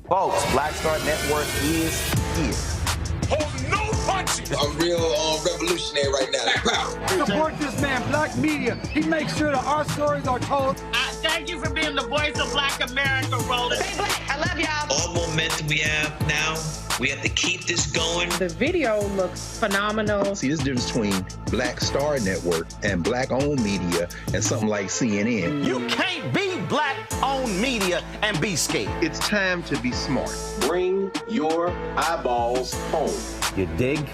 Folks, Black Star Network is here. Hold no punches! I'm real revolutionary right now. Black power. Support this man, Black Media. He makes sure that our stories are told. Thank you for being the voice of Black America, Roland. Stay black. I love y'all. All momentum we have now, we have to keep this going. The video looks phenomenal. See, this difference between Black Star Network and Black-owned media and something like CNN. You can't be Black-owned media and be scared. It's time to be smart. Bring your eyeballs home. You dig?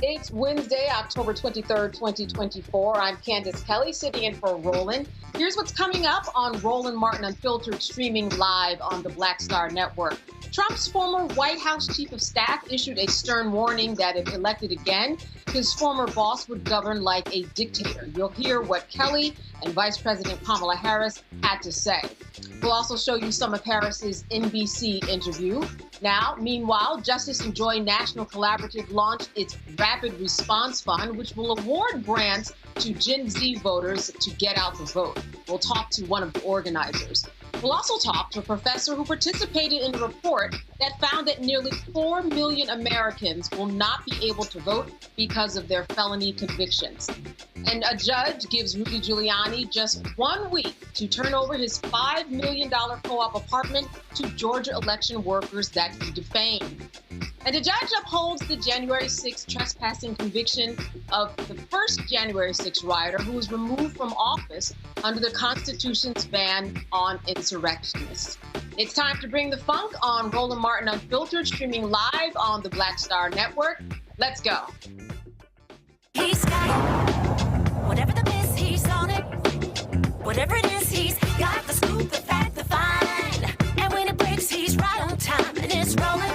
It's Wednesday, October 23rd, 2024. I'm Candace Kelly, sitting in for Roland. Here's what's coming up on Roland Martin Unfiltered, streaming live on the Black Star Network. Trump's former White House chief of staff issued a stern warning that if elected again, his former boss would govern like a dictator. You'll hear what Kelly and Vice President Kamala Harris had to say. We'll also show you some of Harris's NBC interview. Now, meanwhile, Justice and Joy National Collaborative launched its Rapid Response Fund, which will award grants to Gen Z voters to get out the vote. We'll talk to one of the organizers. We'll also talk to a professor who participated in a report that found that nearly 4 million Americans will not be able to vote because of their felony convictions. And a judge gives Rudy Giuliani just 1 week to turn over his $5 million co-op apartment to Georgia election workers that he defamed. And the judge upholds the January 6th trespassing conviction of the first January 6th rioter who was removed from office under the Constitution's ban on insurrectionists. It's time to bring the funk on Roland Martin Unfiltered, streaming live on the Black Star Network. Let's go. He's got it. Whatever the miss, he's on it. Whatever it is, he's got the scoop, the fact, the find. And when it breaks, he's right on time and it's rolling.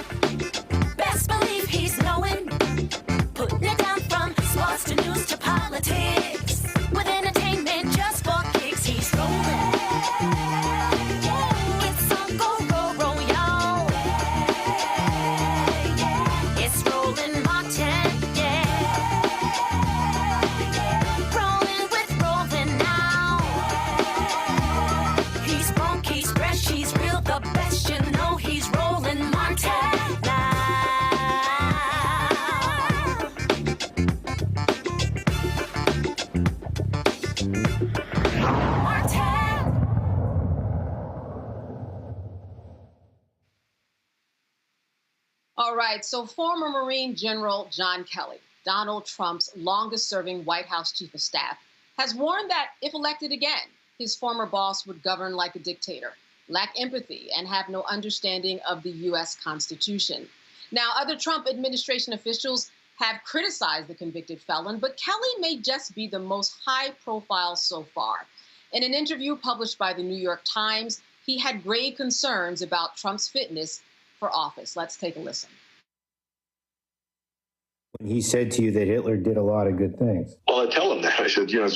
Best believe he's knowing. Putting it down from sports to news to politics. With entertainment just for kicks, he's rolling. It's on go, roll, roll, y'all. It's Roland Martin, yeah. Rolling with Roland now. right, so former Marine General John Kelly, Donald Trump's longest-serving White House chief of staff, has warned that if elected again, his former boss would govern like a dictator, lack empathy, and have no understanding of the U.S. Constitution. Now, other Trump administration officials have criticized the convicted felon, but Kelly may just be the most high-profile so far. In an interview published by the New York Times, he had grave concerns about Trump's fitness for office. Let's take a listen. When he said to you that Hitler did a lot of good things. Well, I tell him that. I said, first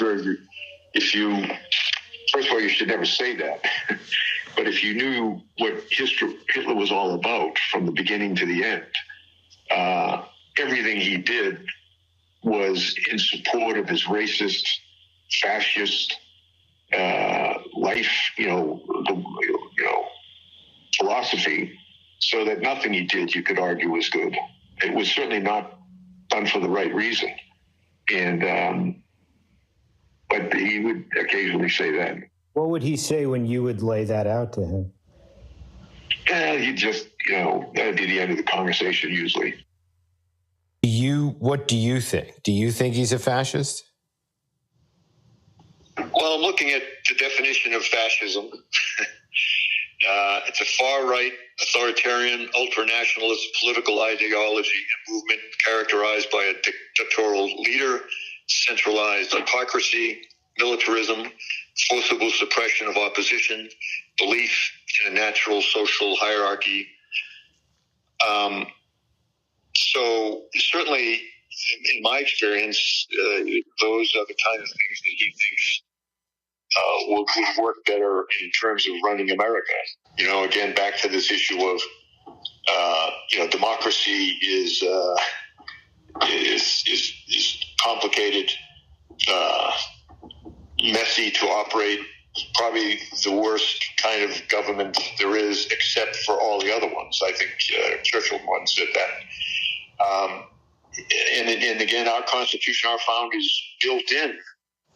of all, you should never say that. But if you knew what Hitler was all about from the beginning to the end, everything he did was in support of his racist, fascist life, philosophy, so that nothing he did you could argue was good. It was certainly not done for the right reason. And but he would occasionally say that. What would he say when you would lay that out to him? He'd just, that'd be the end of the conversation usually. What do you think? Do you think he's a fascist? Well, I'm looking at the definition of fascism. It's a far-right, authoritarian, ultranationalist political ideology and movement characterized by a dictatorial leader, centralized autocracy, militarism, forcible suppression of opposition, belief in a natural social hierarchy. So certainly, in my experience, those are the kind of things that he thinks would work better in terms of running America. Again, back to this issue of, democracy is complicated, messy to operate, probably the worst kind of government there is, except for all the other ones. I think Churchill once said that. And again, our Constitution, our founders built in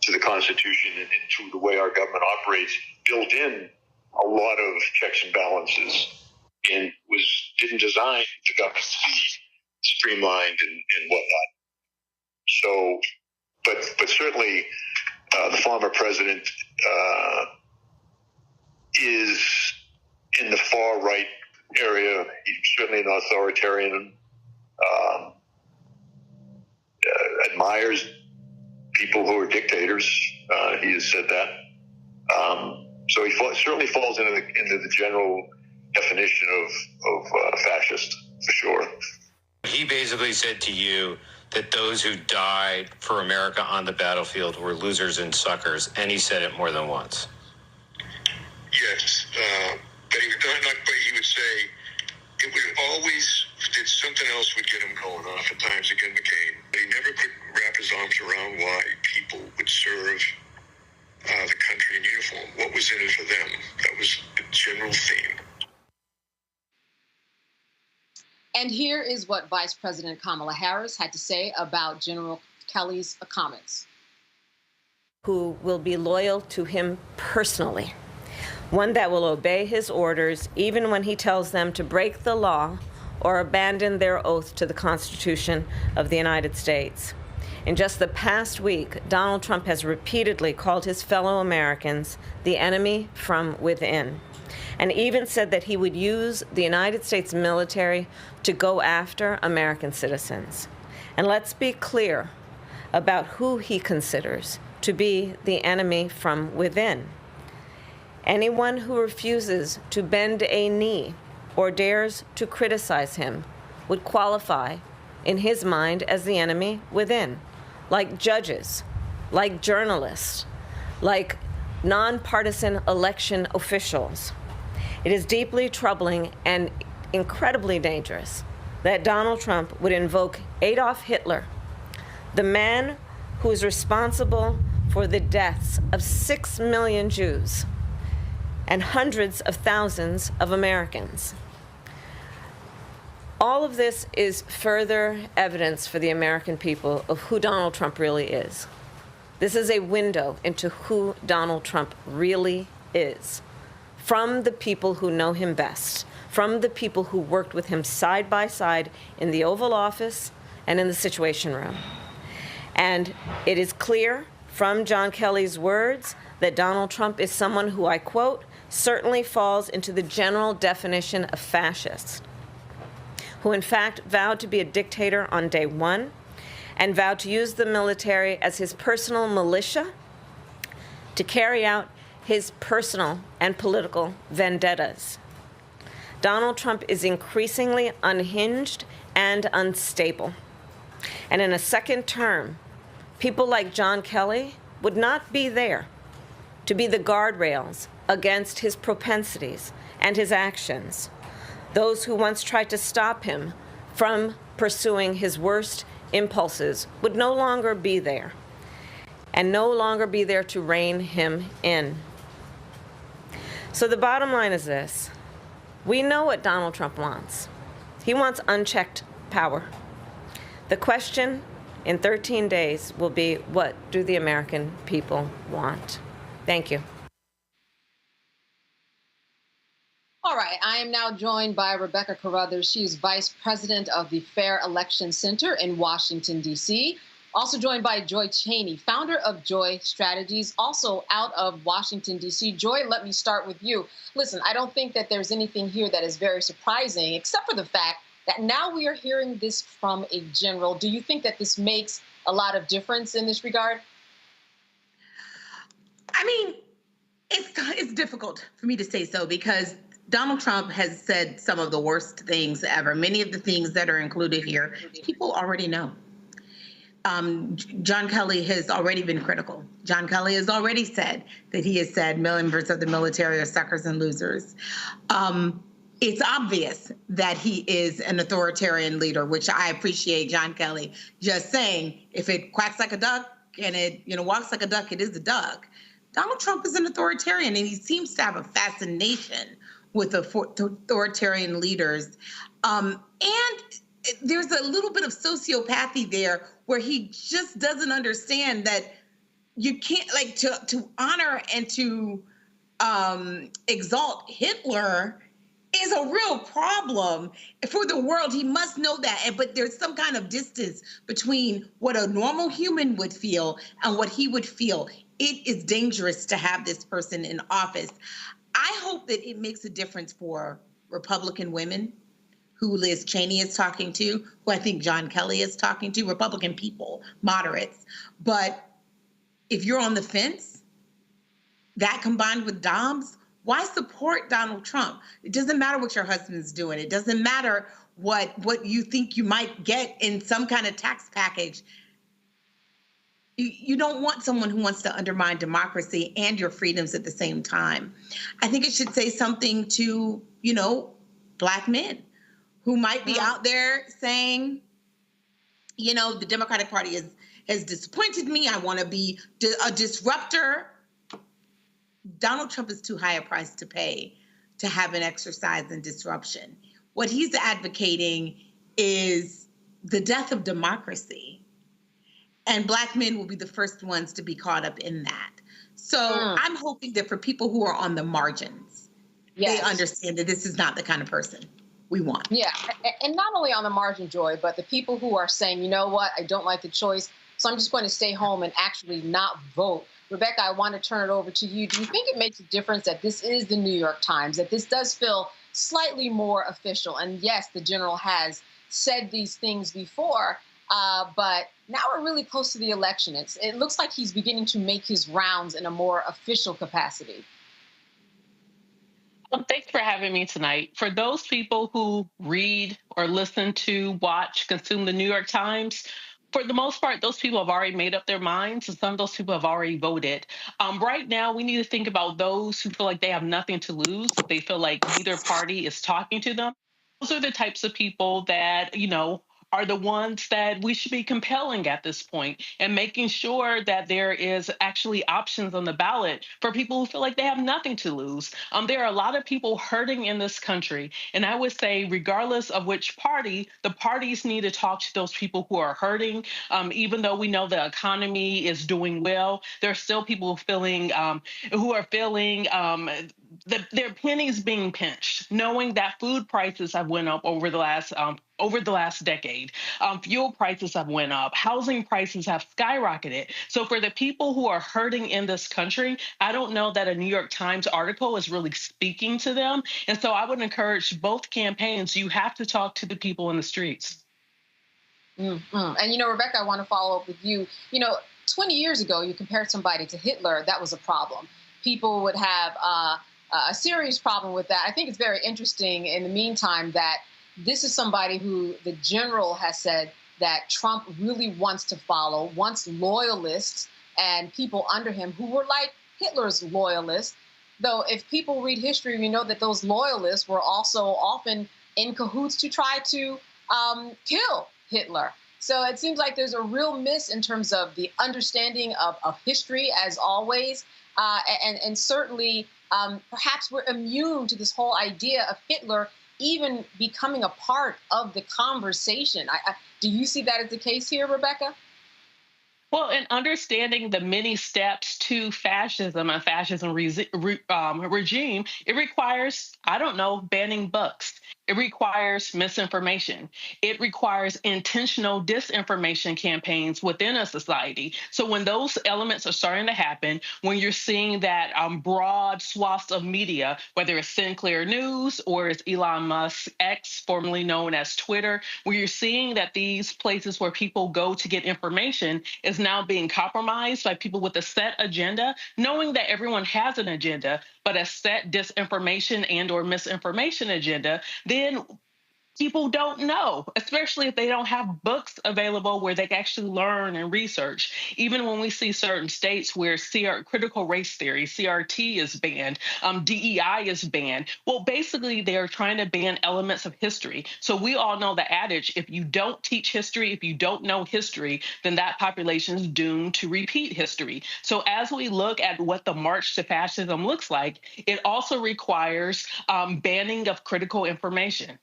to the Constitution and to the way our government operates, built in a lot of checks and balances, and didn't design the government to be streamlined and whatnot. So, but certainly the former president is in the far right area. He's certainly an authoritarian. Admires people who are dictators. He has said that. So he certainly falls into the general definition of fascist, for sure. He basically said to you that those who died for America on the battlefield were losers and suckers, and he said it more than once. Yes, but he would say it would always, something else would get him going off at times again, McCain. But he never could wrap his arms around why people would serve the country in uniform. What was in it for them? That was the general theme. And here is what Vice President Kamala Harris had to say about General Kelly's comments. Who will be loyal to him personally. One that will obey his orders even when he tells them to break the law or abandon their oath to the Constitution of the United States. In just the past week, Donald Trump has repeatedly called his fellow Americans the enemy from within, and even said that he would use the United States military to go after American citizens. And let's be clear about who he considers to be the enemy from within. Anyone who refuses to bend a knee or dares to criticize him would qualify, in his mind, as the enemy within, like judges, like journalists, like nonpartisan election officials. It is deeply troubling and incredibly dangerous that Donald Trump would invoke Adolf Hitler, the man who is responsible for the deaths of 6 million Jews and hundreds of thousands of Americans. All of this is further evidence for the American people of who Donald Trump really is. This is a window into who Donald Trump really is, from the people who know him best, from the people who worked with him side by side in the Oval Office and in the Situation Room. And it is clear from John Kelly's words that Donald Trump is someone who, I quote, certainly falls into the general definition of fascist, who in fact vowed to be a dictator on day one and vowed to use the military as his personal militia to carry out his personal and political vendettas. Donald Trump is increasingly unhinged and unstable. And in a second term, people like John Kelly would not be there to be the guardrails against his propensities and his actions. Those who once tried to stop him from pursuing his worst impulses would no longer be there, and no longer be there to rein him in. So the bottom line is this. We know what Donald Trump wants. He wants unchecked power. The question in 13 days will be, what do the American people want? Thank you. All right, I am now joined by Rebecca Carruthers. She is Vice President of the Fair Election Center in Washington, D.C. Also joined by Joy Cheney, founder of Joy Strategies, also out of Washington, D.C. Joy, let me start with you. Listen, I don't think that there's anything here that is very surprising, except for the fact that now we are hearing this from a general. Do you think that this makes a lot of difference in this regard? I mean, it's difficult for me to say so because Donald Trump has said some of the worst things ever. Many of the things that are included here, people already know. John Kelly has already been critical. John Kelly has already said that he has said members of the military are suckers and losers. It's obvious that he is an authoritarian leader, which I appreciate John Kelly just saying, if it quacks like a duck and it walks like a duck, it is a duck. Donald Trump is an authoritarian, and he seems to have a fascination with authoritarian leaders. And there's a little bit of sociopathy there where he just doesn't understand that you can't, like, to honor and to exalt Hitler is a real problem for the world. He must know that. But there's some kind of distance between what a normal human would feel and what he would feel. It is dangerous to have this person in office. I hope that it makes a difference for Republican women who Liz Cheney is talking to, who I think John Kelly is talking to, Republican people, moderates. But if you're on the fence, that combined with Doms, why support Donald Trump? It doesn't matter what your husband's doing. It doesn't matter what you think you might get in some kind of tax package. You don't want someone who wants to undermine democracy and your freedoms at the same time. I think it should say something to, Black men who might be out there saying, the Democratic Party has disappointed me. I want to be a disruptor. Donald Trump is too high a price to pay to have an exercise in disruption. What he's advocating is the death of democracy. And Black men will be the first ones to be caught up in that. So I'm hoping that for people who are on the margins, they understand that this is not the kind of person we want. Yeah, and not only on the margin, Joy, but the people who are saying, you know what, I don't like the choice, so I'm just going to stay home and actually not vote. Rebecca, I want to turn it over to you. Do you think it makes a difference that this is the New York Times, that this does feel slightly more official? And yes, the general has said these things before, but now we're really close to the election. It looks like he's beginning to make his rounds in a more official capacity. Well, thanks for having me tonight. For those people who read or listen to, watch, consume the New York Times, for the most part, those people have already made up their minds, and some of those people have already voted. Right now, we need to think about those who feel like they have nothing to lose. They feel like neither party is talking to them. Those are the types of people that, are the ones that we should be compelling at this point and making sure that there is actually options on the ballot for people who feel like they have nothing to lose. There are a lot of people hurting in this country. And I would say, regardless of which party, the parties need to talk to those people who are hurting. Even though we know the economy is doing well, there are still people who are feeling their pennies being pinched, knowing that food prices have went up over the last decade. Fuel prices have went up. Housing prices have skyrocketed. So for the people who are hurting in this country, I don't know that a New York Times article is really speaking to them. And so I would encourage both campaigns. You have to talk to the people in the streets. Mm-hmm. And, Rebecca, I want to follow up with you. 20 years ago, you compared somebody to Hitler. That was a problem. People would have a serious problem with that. I think it's very interesting in the meantime that this is somebody who the general has said that Trump really wants to follow, wants loyalists and people under him who were like Hitler's loyalists. Though if people read history, we know that those loyalists were also often in cahoots to try to kill Hitler. So it seems like there's a real miss in terms of the understanding of history, as always. And certainly, perhaps we're immune to this whole idea of Hitler even becoming a part of the conversation. Do you see that as the case here, Rebecca? Well, in understanding the many steps to fascism and fascism regime, it requires, banning books. It requires misinformation. It requires intentional disinformation campaigns within a society. So when those elements are starting to happen, when you're seeing that broad swaths of media, whether it's Sinclair News or it's Elon Musk X, formerly known as Twitter, where you're seeing that these places where people go to get information is now being compromised by people with a set agenda, knowing that everyone has an agenda, but a set disinformation and or misinformation agenda, then people don't know, especially if they don't have books available where they can actually learn and research. Even when we see certain states where critical race theory, CRT is banned, DEI is banned. Well, basically, they're trying to ban elements of history. So we all know the adage, if you don't teach history, if you don't know history, then that population is doomed to repeat history. So as we look at what the march to fascism looks like, it also requires banning of critical information.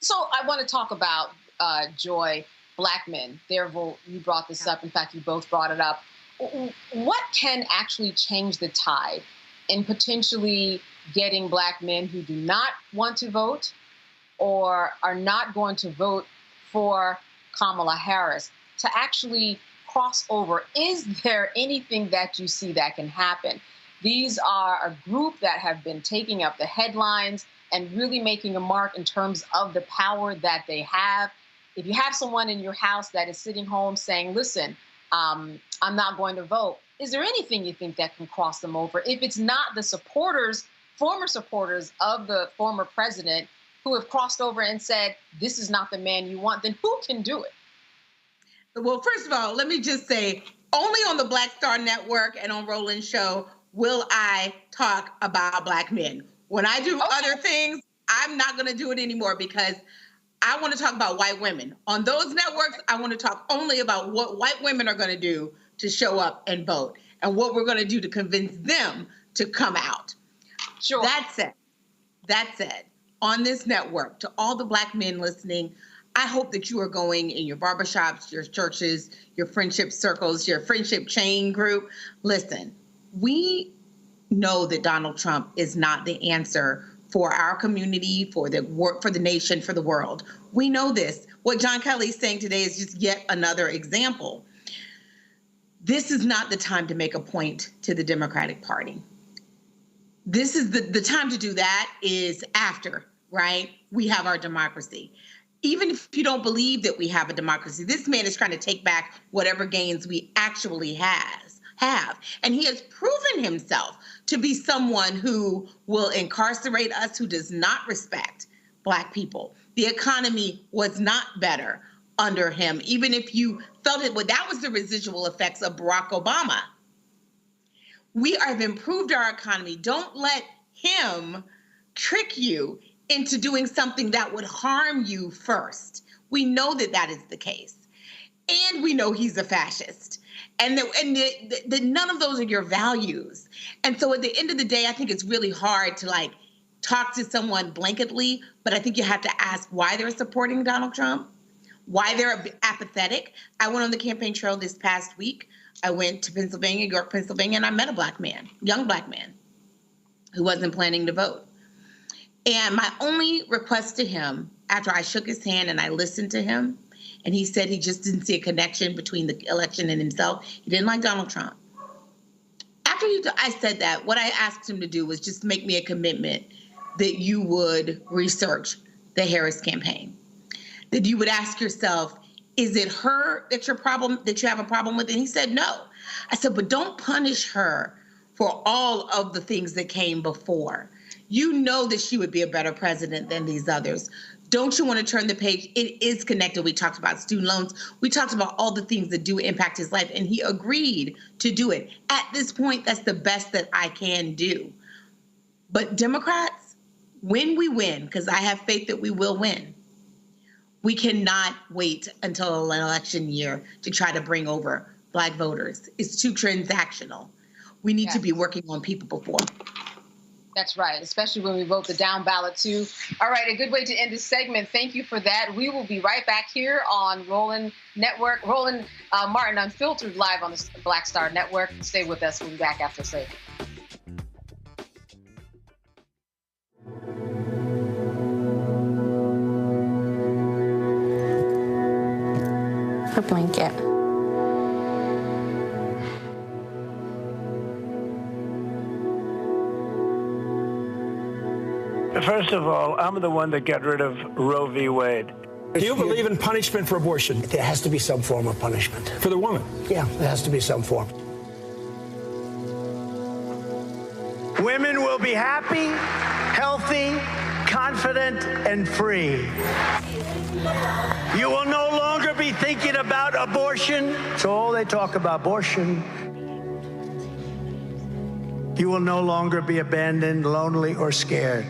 So I want to talk about, Joy, Black men. You brought this up. In fact, you both brought it up. What can actually change the tide in potentially getting Black men who do not want to vote or are not going to vote for Kamala Harris to actually cross over? Is there anything that you see that can happen? These are a group that have been taking up the headlines and really making a mark in terms of the power that they have. If you have someone in your house that is sitting home saying, listen, I'm not going to vote, is there anything you think that can cross them over? If it's not the supporters, former supporters of the former president who have crossed over and said, this is not the man you want, then who can do it? Well, first of all, let me just say, only on the Black Star Network and on Roland's show will I talk about Black men. When I do other things, I'm not going to do it anymore because I want to talk about white women. On those networks, I want to talk only about what white women are going to do to show up and vote and what we're going to do to convince them to come out. Sure. That said, on this network, to all the Black men listening, I hope that you are going in your barbershops, your churches, your friendship circles, your friendship chain group. Listen, we know that Donald Trump is not the answer for our community, for the nation, for the world. We know this. What John Kelly is saying today is just yet another example. This is not the time to make a point to the Democratic Party. This is the time to do that is after, right? We have our democracy. Even if you don't believe that we have a democracy, this man is trying to take back whatever gains we actually have. And he has proven himself to be someone who will incarcerate us, who does not respect Black people. The economy was not better under him, even if you felt it. Well, that was the residual effects of Barack Obama. We have improved our economy. Don't let him trick you into doing something that would harm you first. We know that that is the case. And we know he's a fascist. And that none of those are your values. And so at the end of the day, I think it's really hard to talk to someone blanketly, but I think you have to ask why they're supporting Donald Trump, why they're apathetic. I went on the campaign trail this past week. I went to Pennsylvania, York, Pennsylvania, and I met a Black man, young Black man. who wasn't planning to vote. And my only request to him, after I shook his hand and I listened to him, and he said he just didn't see a connection between the election and himself. He didn't like Donald Trump. After I said that, what I asked him to do was just make me a commitment that you would research the Harris campaign, that you would ask yourself, is it her that you have a problem with? And he said, no. I said, but don't punish her for all of the things that came before. You know that she would be a better president than these others. Don't you want to turn the page? It is connected. We talked about student loans. We talked about all the things that do impact his life, and he agreed to do it. At this point, that's the best that I can do. But Democrats, when we win, because I have faith that we will win, we cannot wait until an election year to try to bring over Black voters. It's too transactional. We need to be working on people before. That's right, especially when we vote the down ballot, too. All right, a good way to end this segment. Thank you for that. We will be right back here on Roland Martin Unfiltered, live on the Black Star Network. Stay with us. We'll be back after a second. Her blanket. First of all, I'm the one that got rid of Roe v. Wade. Do you believe in punishment for abortion? There has to be some form of punishment. For the woman? Yeah, there has to be some form. Women will be happy, healthy, confident, and free. You will no longer be thinking about abortion. So all they talk about abortion. You will no longer be abandoned, lonely, or scared.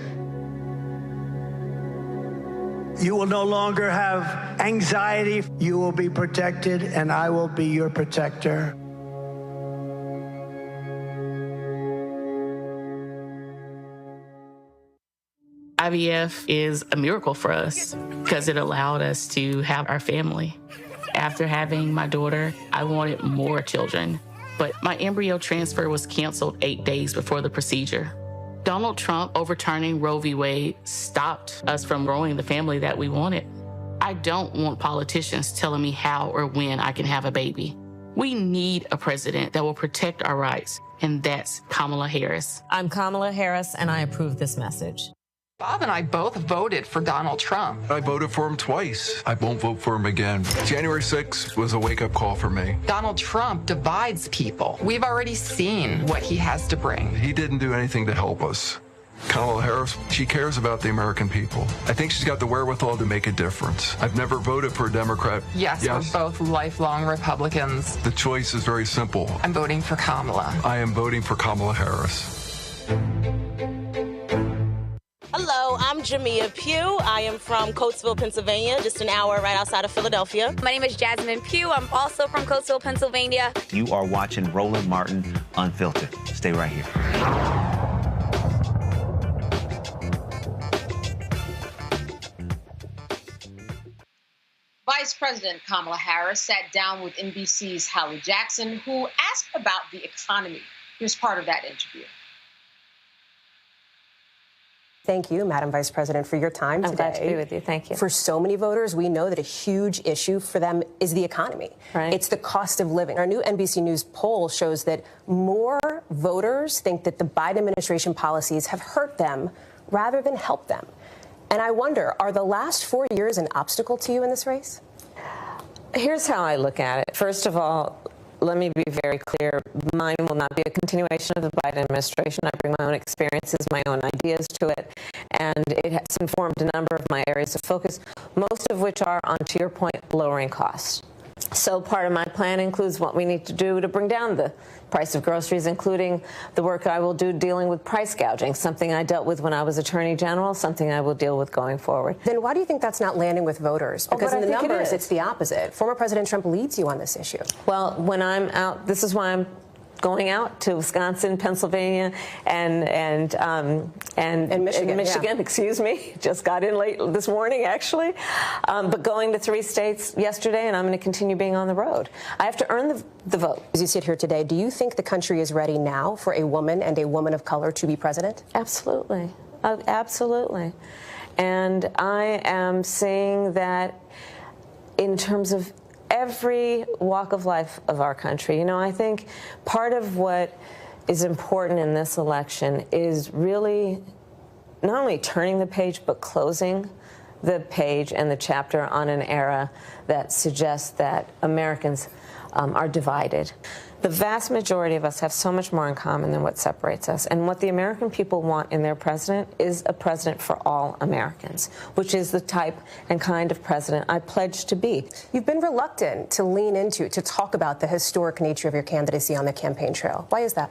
You will no longer have anxiety. You will be protected, and I will be your protector. IVF is a miracle for us because it allowed us to have our family. After having my daughter, I wanted more children, but my embryo transfer was canceled 8 days before the procedure. Donald Trump overturning Roe v. Wade stopped us from growing the family that we wanted. I don't want politicians telling me how or when I can have a baby. We need a president that will protect our rights, and that's Kamala Harris. I'm Kamala Harris, and I approve this message. Bob and I both voted for Donald Trump. I voted for him twice. I won't vote for him again. January 6th was a wake-up call for me. Donald Trump divides people. We've already seen what he has to bring. He didn't do anything to help us. Kamala Harris, she cares about the American people. I think she's got the wherewithal to make a difference. I've never voted for a Democrat. Yes, we're both lifelong Republicans. The choice is very simple. I'm voting for Kamala. I am voting for Kamala Harris. Hello, I'm Jamia Pugh. I am from Coatesville, Pennsylvania, just an hour right outside of Philadelphia. My name is Jasmine Pugh. I'm also from Coatesville, Pennsylvania. You are watching Roland Martin Unfiltered. Stay right here. Vice President Kamala Harris sat down with NBC's Hallie Jackson, who asked about the economy. Here's part of that interview. Thank you, Madam Vice President, for your time today. I'm glad to be with you. Thank you. For so many voters, we know that a huge issue for them is the economy. Right. It's the cost of living. Our new NBC News poll shows that more voters think that the Biden administration policies have hurt them rather than helped them. And I wonder, are the last 4 years an obstacle to you in this race? Here's how I look at it. First of all, let me be very clear. Mine will not be a continuation of the Biden administration. I bring my own experiences, my own ideas to it, and it has informed a number of my areas of focus, most of which are, on to your point, lowering costs. So part of my plan includes what we need to do to bring down the price of groceries, including the work I will do dealing with price gouging, something I dealt with when I was Attorney General, something I will deal with going forward. Then why do you think that's not landing with voters? Because in the numbers, it's the opposite. Former President Trump leads you on this issue. Well, when I'm out, this is why I'm going out to Wisconsin, Pennsylvania, and Michigan. Excuse me, just got in late this morning, actually. But going to 3 states yesterday, and I'm going to continue being on the road. I have to earn the vote. As you sit here today, do you think the country is ready now for a woman and a woman of color to be president? Absolutely. Absolutely. And I am seeing that in terms of every walk of life of our country. You know, I think part of what is important in this election is really not only turning the page, but closing the page and the chapter on an era that suggests that Americans are divided. The vast majority of us have so much more in common than what separates us. And what the American people want in their president is a president for all Americans, which is the type and kind of president I pledge to be. You've been reluctant to lean into, to talk about the historic nature of your candidacy on the campaign trail. Why is that?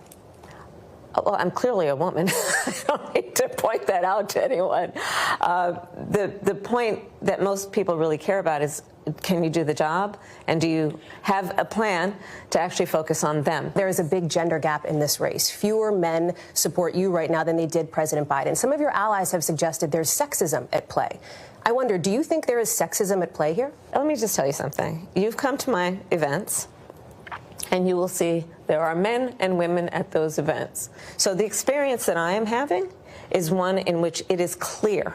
Well, I'm clearly a woman. I don't need to point that out to anyone. The point that most people really care about is, can you do the job? And do you have a plan to actually focus on them? There is a big gender gap in this race. Fewer men support you right now than they did President Biden. Some of your allies have suggested there's sexism at play. I wonder, do you think there is sexism at play here? Let me just tell you something. You've come to my events, and you will see there are men and women at those events. So the experience that I am having is one in which it is clear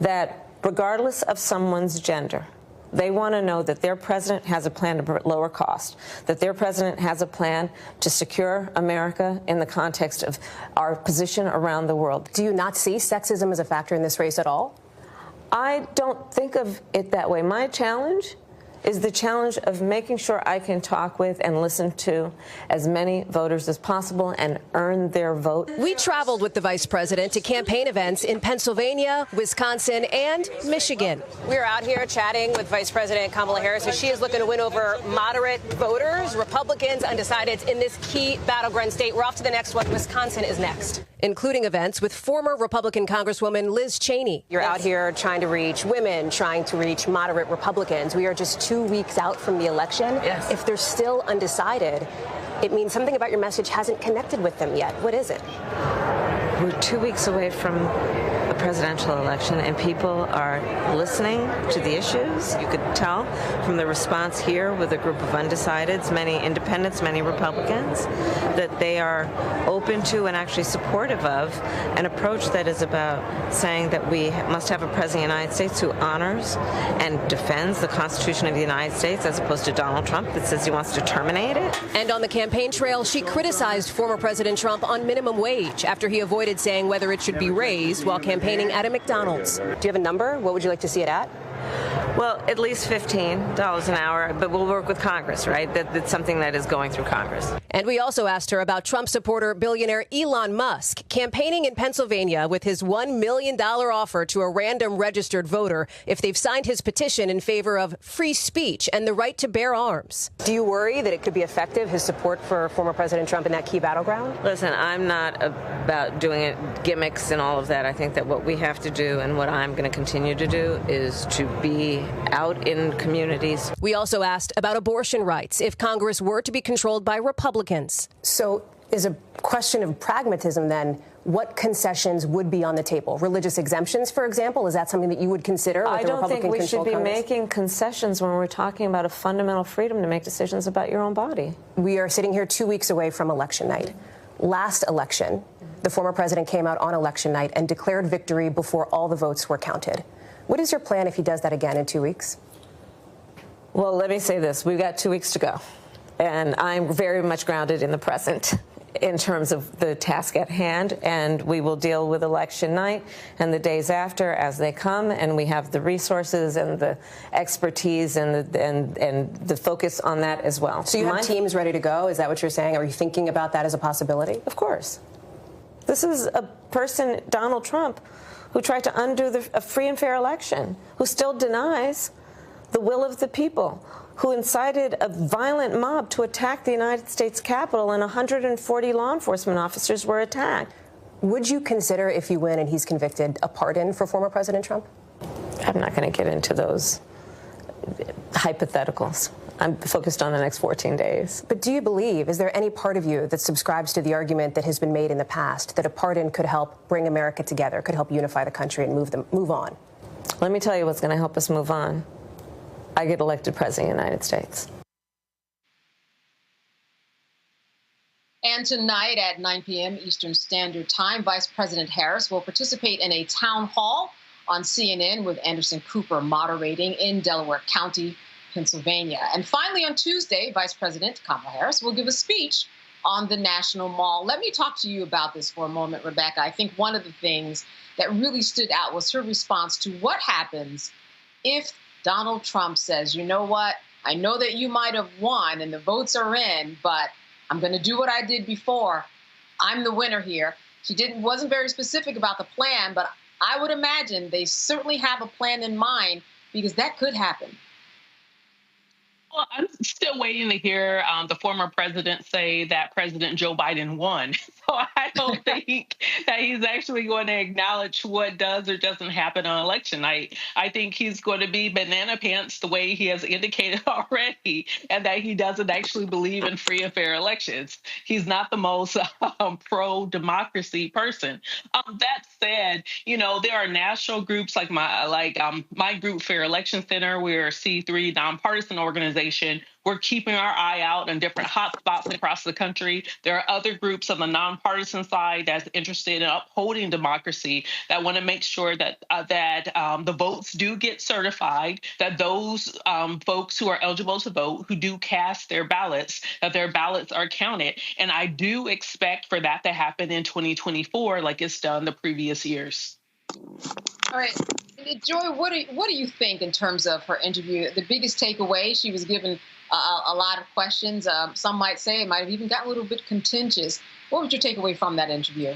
that regardless of someone's gender, they want to know that their president has a plan to lower cost, that their president has a plan to secure America in the context of our position around the world. Do you not see sexism as a factor in this race at all? I don't think of it that way. My challenge is the challenge of making sure I can talk with and listen to as many voters as possible and earn their vote. We traveled with the vice president to campaign events in Pennsylvania, Wisconsin, and Michigan. We're out here chatting with Vice President Kamala Harris as she is looking to win over moderate voters, Republicans, undecideds in this key battleground state. We're off to the next one. Wisconsin is next, including events with former Republican Congresswoman Liz Cheney. You're out here trying to reach women, trying to reach moderate Republicans. We are just 2 weeks out from the election. Yes. If they're still undecided, it means something about your message hasn't connected with them yet. What is it? We're 2 weeks away from a presidential election, and people are listening to the issues. You could tell from the response here with a group of undecideds, many independents, many Republicans, that they are open to and actually supportive of an approach that is about saying that we must have a president of the United States who honors and defends the Constitution of the United States, as opposed to Donald Trump that says he wants to terminate it. And on the campaign trail, she criticized former President Trump on minimum wage after he avoided saying whether it should be raised while campaigning at a McDonald's. Do you have a number? What would you like to see it at? Well, at least $15 an hour, but we'll work with Congress, right? That's something that is going through Congress. And we also asked her about Trump supporter billionaire Elon Musk campaigning in Pennsylvania with his $1 million offer to a random registered voter if they've signed his petition in favor of free speech and the right to bear arms. Do you worry that it could be effective, his support for former President Trump in that key battleground? Listen, I'm not about doing it gimmicks and all of that. I think that what we have to do and what I'm going to continue to do is to be out in communities. We also asked about abortion rights if Congress were to be controlled by Republicans. So is a question of pragmatism then, what concessions would be on the table? Religious exemptions, for example, is that something that you would consider? I don't think we should be making concessions when we're talking about a fundamental freedom to make decisions about your own body. We are sitting here 2 weeks away from election night. Last election, the former president came out on election night and declared victory before all the votes were counted. What is your plan if he does that again in 2 weeks? Well, let me say this. We've got 2 weeks to go. And I'm very much grounded in the present in terms of the task at hand. And we will deal with election night and the days after as they come. And we have the resources and the expertise and the focus on that as well. So you have teams ready to go? Is that what you're saying? Are you thinking about that as a possibility? Of course. This is a person, Donald Trump, who tried to undo a free and fair election, who still denies the will of the people, who incited a violent mob to attack the United States Capitol, and 140 law enforcement officers were attacked. Would you consider, if you win and he's convicted, a pardon for former President Trump? I'm not going to get into those hypotheticals. I'm focused on the next 14 days. But do you believe, is there any part of you that subscribes to the argument that has been made in the past that a pardon could help bring America together, could help unify the country and move on? Let me tell you what's going to help us move on. I get elected president of the United States. And tonight at 9 p.m. Eastern Standard Time, Vice President Harris will participate in a town hall on CNN with Anderson Cooper moderating in Delaware County, Pennsylvania. And finally, on Tuesday, Vice President Kamala Harris will give a speech on the National Mall. Let me talk to you about this for a moment, Rebecca. I think one of the things that really stood out was her response to what happens if Donald Trump says, you know what, I know that you might have won and the votes are in, but I'm going to do what I did before. I'm the winner here. She wasn't very specific about the plan, but I would imagine they certainly have a plan in mind because that could happen. Well, I'm still waiting to hear the former president say that President Joe Biden won. So I don't think that he's actually going to acknowledge what does or doesn't happen on election night. I think he's going to be banana pants the way he has indicated already, and that he doesn't actually believe in free and fair elections. He's not the most pro-democracy person. That said, there are national groups like my group, Fair Election Center. We're a C3 nonpartisan organization. We're keeping our eye out on different hot spots across the country. There are other groups on the nonpartisan side that's interested in upholding democracy that want to make sure that the votes do get certified, that those folks who are eligible to vote, who do cast their ballots, that their ballots are counted. And I do expect for that to happen in 2024 like it's done the previous years. All right. Joy, what do you think in terms of her interview? The biggest takeaway, she was given a lot of questions. Some might say it might have even gotten a little bit contentious. What was your takeaway from that interview?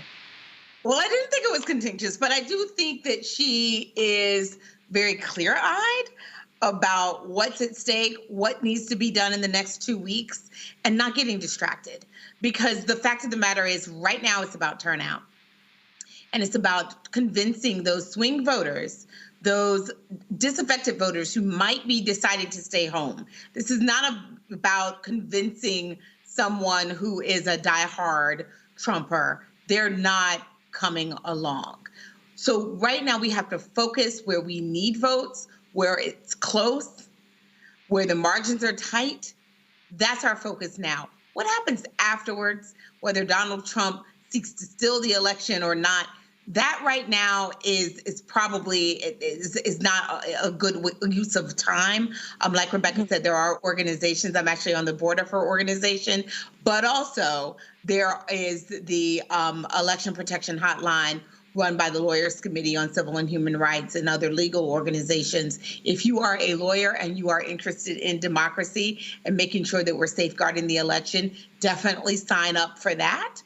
Well, I didn't think it was contentious, but I do think that she is very clear-eyed about what's at stake, what needs to be done in the next 2 weeks, and not getting distracted. Because the fact of the matter is, right now it's about turnout. And it's about convincing those swing voters, those disaffected voters who might be deciding to stay home. This is not about convincing someone who is a diehard Trumper. They're not coming along. So right now we have to focus where we need votes, where it's close, where the margins are tight. That's our focus now. What happens afterwards, whether Donald Trump seeks to steal the election or not, that right now is probably not a good use of time. Like Rebecca said, there are organizations. I'm actually on the board of her organization, but also there is the Election Protection Hotline run by the Lawyers Committee on Civil and Human Rights and other legal organizations. If you are a lawyer and you are interested in democracy and making sure that we're safeguarding the election, definitely sign up for that.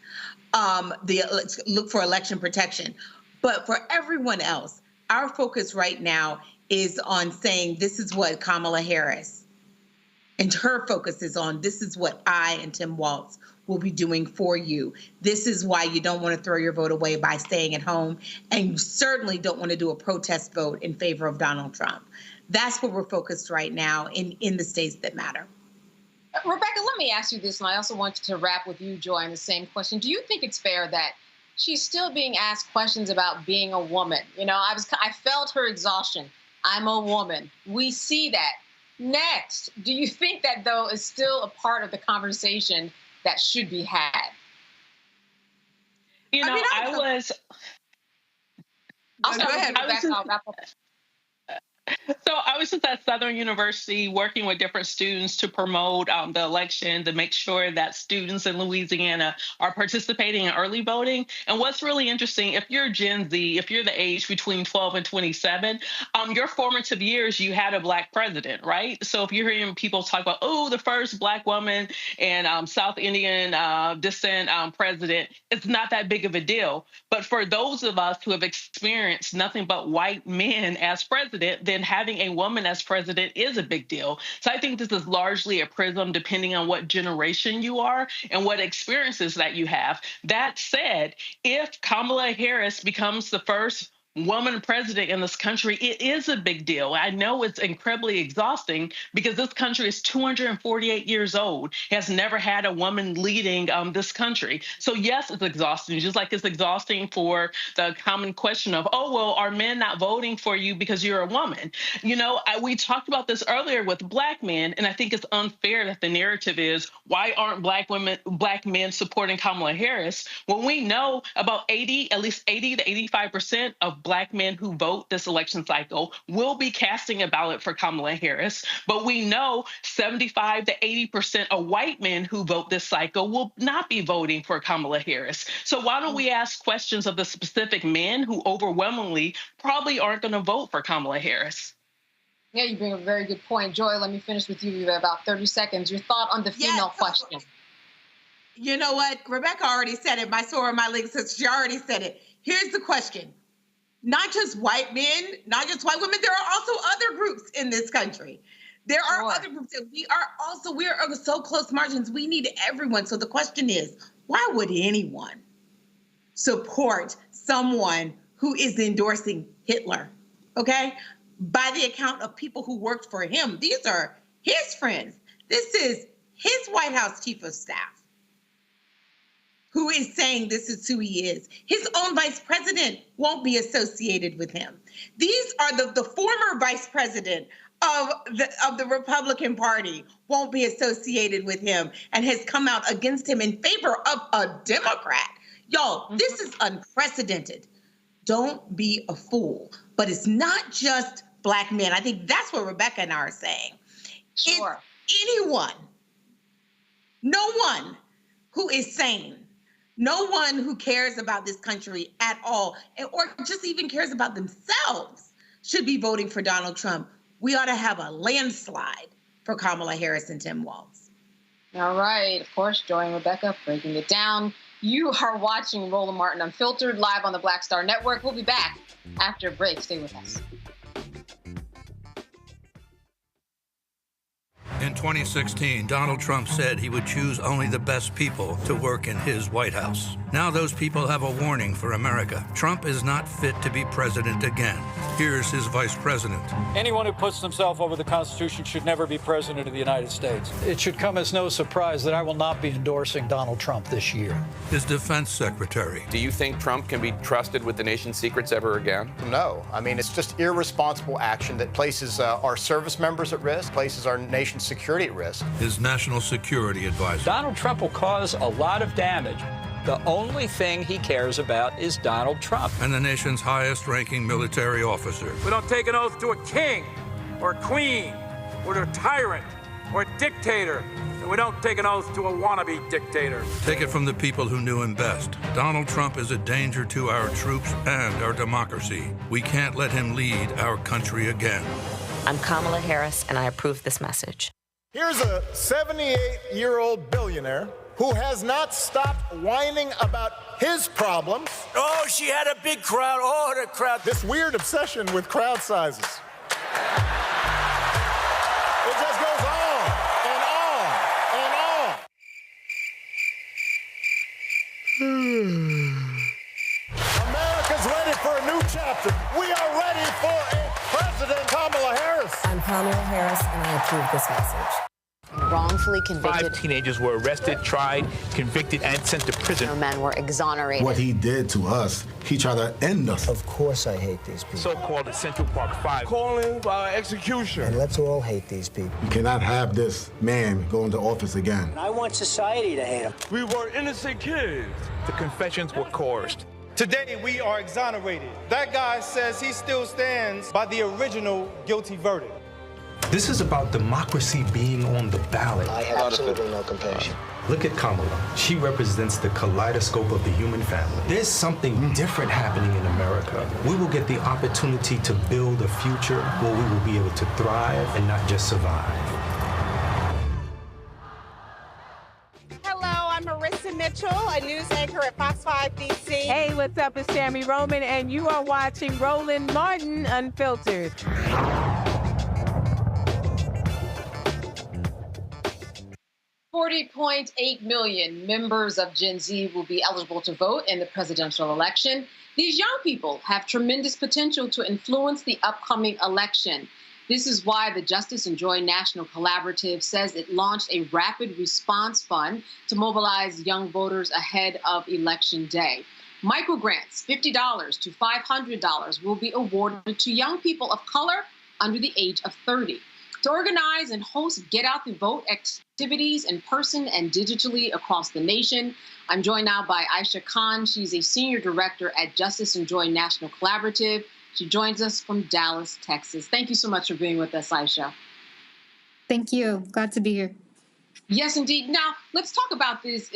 Look for election protection. But for everyone else, our focus right now is on saying this is what Kamala Harris and her focus is on. This is what I and Tim Walz will be doing for you. This is why you don't want to throw your vote away by staying at home. And you certainly don't want to do a protest vote in favor of Donald Trump. That's where we're focused right now in the states that matter. Rebecca, let me ask you this, and I also want to wrap with you, Joy, on the same question. Do you think it's fair that she's still being asked questions about being a woman? I felt her exhaustion. I'm a woman. We see that. Next, do you think that, though, is still a part of the conversation that should be had? I'll start with Rebecca. I'll wrap up. So I was just at Southern University working with different students to promote the election, to make sure that students in Louisiana are participating in early voting. And what's really interesting, if you're Gen Z, if you're the age between 12 and 27, your formative years, you had a Black president, right? So if you're hearing people talk about, the first Black woman and South Indian descent president, it's not that big of a deal. But for those of us who have experienced nothing but white men as president, then having a woman as president is a big deal. So I think this is largely a prism depending on what generation you are and what experiences that you have. That said, if Kamala Harris becomes the first woman president in this country, it is a big deal. I know it's incredibly exhausting because this country is 248 years old, has never had a woman leading this country. So yes, it's exhausting, just like it's exhausting for the common question of, oh, well, are men not voting for you because you're a woman? You know, we talked about this earlier with black men, and I think it's unfair that the narrative is, why aren't black men supporting Kamala Harris? When we know about at least 80 to 85% of black men who vote this election cycle will be casting a ballot for Kamala Harris. But we know 75 to 80% of white men who vote this cycle will not be voting for Kamala Harris. So why don't we ask questions of the specific men who overwhelmingly probably aren't going to vote for Kamala Harris? Yeah, you bring a very good point. Joy, let me finish with you. You have about 30 seconds. Your thought on the female question. You know what? Rebecca already said it. My sword, my link says she already said it. Here's the question. Not just white men, not just white women, there are also other groups in this country. There are other groups that we are so close margins. We need everyone. So the question is, why would anyone support someone who is endorsing Hitler? Okay? By the account of people who worked for him. These are his friends. This is his White House chief of staff who is saying this is who he is. His own vice president won't be associated with him. These are the former vice president of the Republican Party won't be associated with him and has come out against him in favor of a Democrat. Y'all, this is unprecedented. Don't be a fool. But it's not just black men. I think that's what Rebecca and I are saying. Sure. It's anyone, no one who is sane, no one who cares about this country at all, or just even cares about themselves, should be voting for Donald Trump. We ought to have a landslide for Kamala Harris and Tim Walz. All right. Of course, Joy and Rebecca breaking it down. You are watching Roland Martin Unfiltered live on the Black Star Network. We'll be back after a break. Stay with us. In 2016, Donald Trump said he would choose only the best people to work in his White House. Now those people have a warning for America. Trump is not fit to be president again. Here's his vice president. Anyone who puts themselves over the Constitution should never be president of the United States. It should come as no surprise that I will not be endorsing Donald Trump this year. His defense secretary. Do you think Trump can be trusted with the nation's secrets ever again? No. I mean, it's just irresponsible action that places our service members at risk, places our nation's security at risk. His national security advisor. Donald Trump will cause a lot of damage. The only thing he cares about is Donald Trump. And the nation's highest-ranking military officer. We don't take an oath to a king or a queen or to a tyrant or a dictator. And we don't take an oath to a wannabe dictator. Take it from the people who knew him best. Donald Trump is a danger to our troops and our democracy. We can't let him lead our country again. I'm Kamala Harris, and I approve this message. Here's a 78-year-old billionaire who has not stopped whining about his problems. Oh, she had a big crowd. Oh, the crowd. This weird obsession with crowd sizes. It just goes on and on and on. America's ready for a new chapter. We are ready for a President Kamala Harris. I'm Kamala Harris, and I approve this message. Wrongfully convicted. 5 teenagers were arrested, tried, convicted, and sent to prison. No men were exonerated. What he did to us, he tried to end us. Of course I hate these people. So-called Central Park 5. Calling for execution. And let's all hate these people. You cannot have this man go into office again. I want society to hate him. We were innocent kids. The confessions were coerced. Today, we are exonerated. That guy says he still stands by the original guilty verdict. This is about democracy being on the ballot. I have absolutely no compassion. Look at Kamala. She represents the kaleidoscope of the human family. There's something different happening in America. We will get the opportunity to build a future where we will be able to thrive and not just survive. I'm Marissa Mitchell, a news anchor at Fox 5 DC. Hey, what's up? It's Tammy Roman, and you are watching Roland Martin Unfiltered. 40.8 million members of Gen Z will be eligible to vote in the presidential election. These young people have tremendous potential to influence the upcoming election. This is why the Justice and Joy National Collaborative says it launched a rapid response fund to mobilize young voters ahead of Election Day. Microgrants, $50 to $500, will be awarded to young people of color under the age of 30. To organize and host Get Out the Vote activities in person and digitally across the nation, I'm joined now by Aisha Khan. She's a senior director at Justice and Joy National Collaborative. She joins us from Dallas, Texas. Thank you so much for being with us, Aisha. Thank you. Glad to be here. Yes, indeed. Now, let's talk about these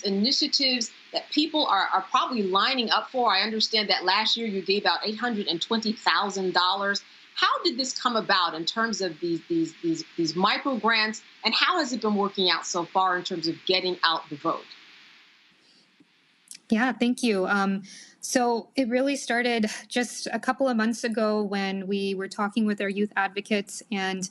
initiatives that people are probably lining up for. I understand that last year you gave out $820,000. How did this come about in terms of these micro grants, and how has it been working out so far in terms of getting out the vote? Yeah, thank you. So it really started just a couple of months ago when we were talking with our youth advocates, and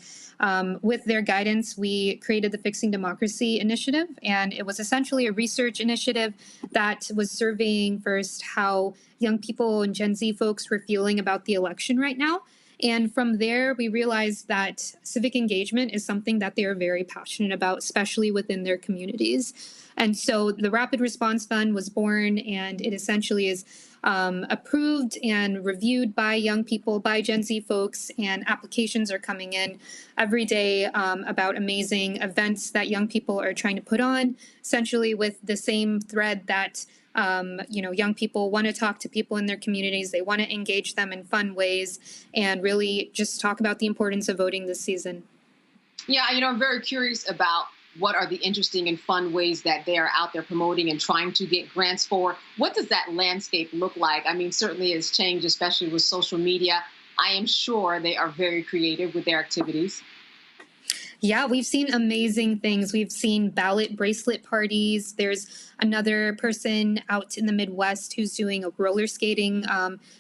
with their guidance, we created the Fixing Democracy Initiative. And it was essentially a research initiative that was surveying first how young people and Gen Z folks were feeling about the election right now. And from there, we realized that civic engagement is something that they are very passionate about, especially within their communities. And so the Rapid Response Fund was born, and it essentially is approved and reviewed by young people, by Gen Z folks, and applications are coming in every day about amazing events that young people are trying to put on, essentially with the same thread that young people want to talk to people in their communities. They want to engage them in fun ways and really just talk about the importance of voting this season. Yeah, I'm very curious about what are the interesting and fun ways that they are out there promoting and trying to get grants for. What does that landscape look like? I mean, certainly it's changed, especially with social media. I am sure they are very creative with their activities. Yeah, we've seen amazing things. We've seen ballot bracelet parties. There's another person out in the Midwest who's doing a roller skating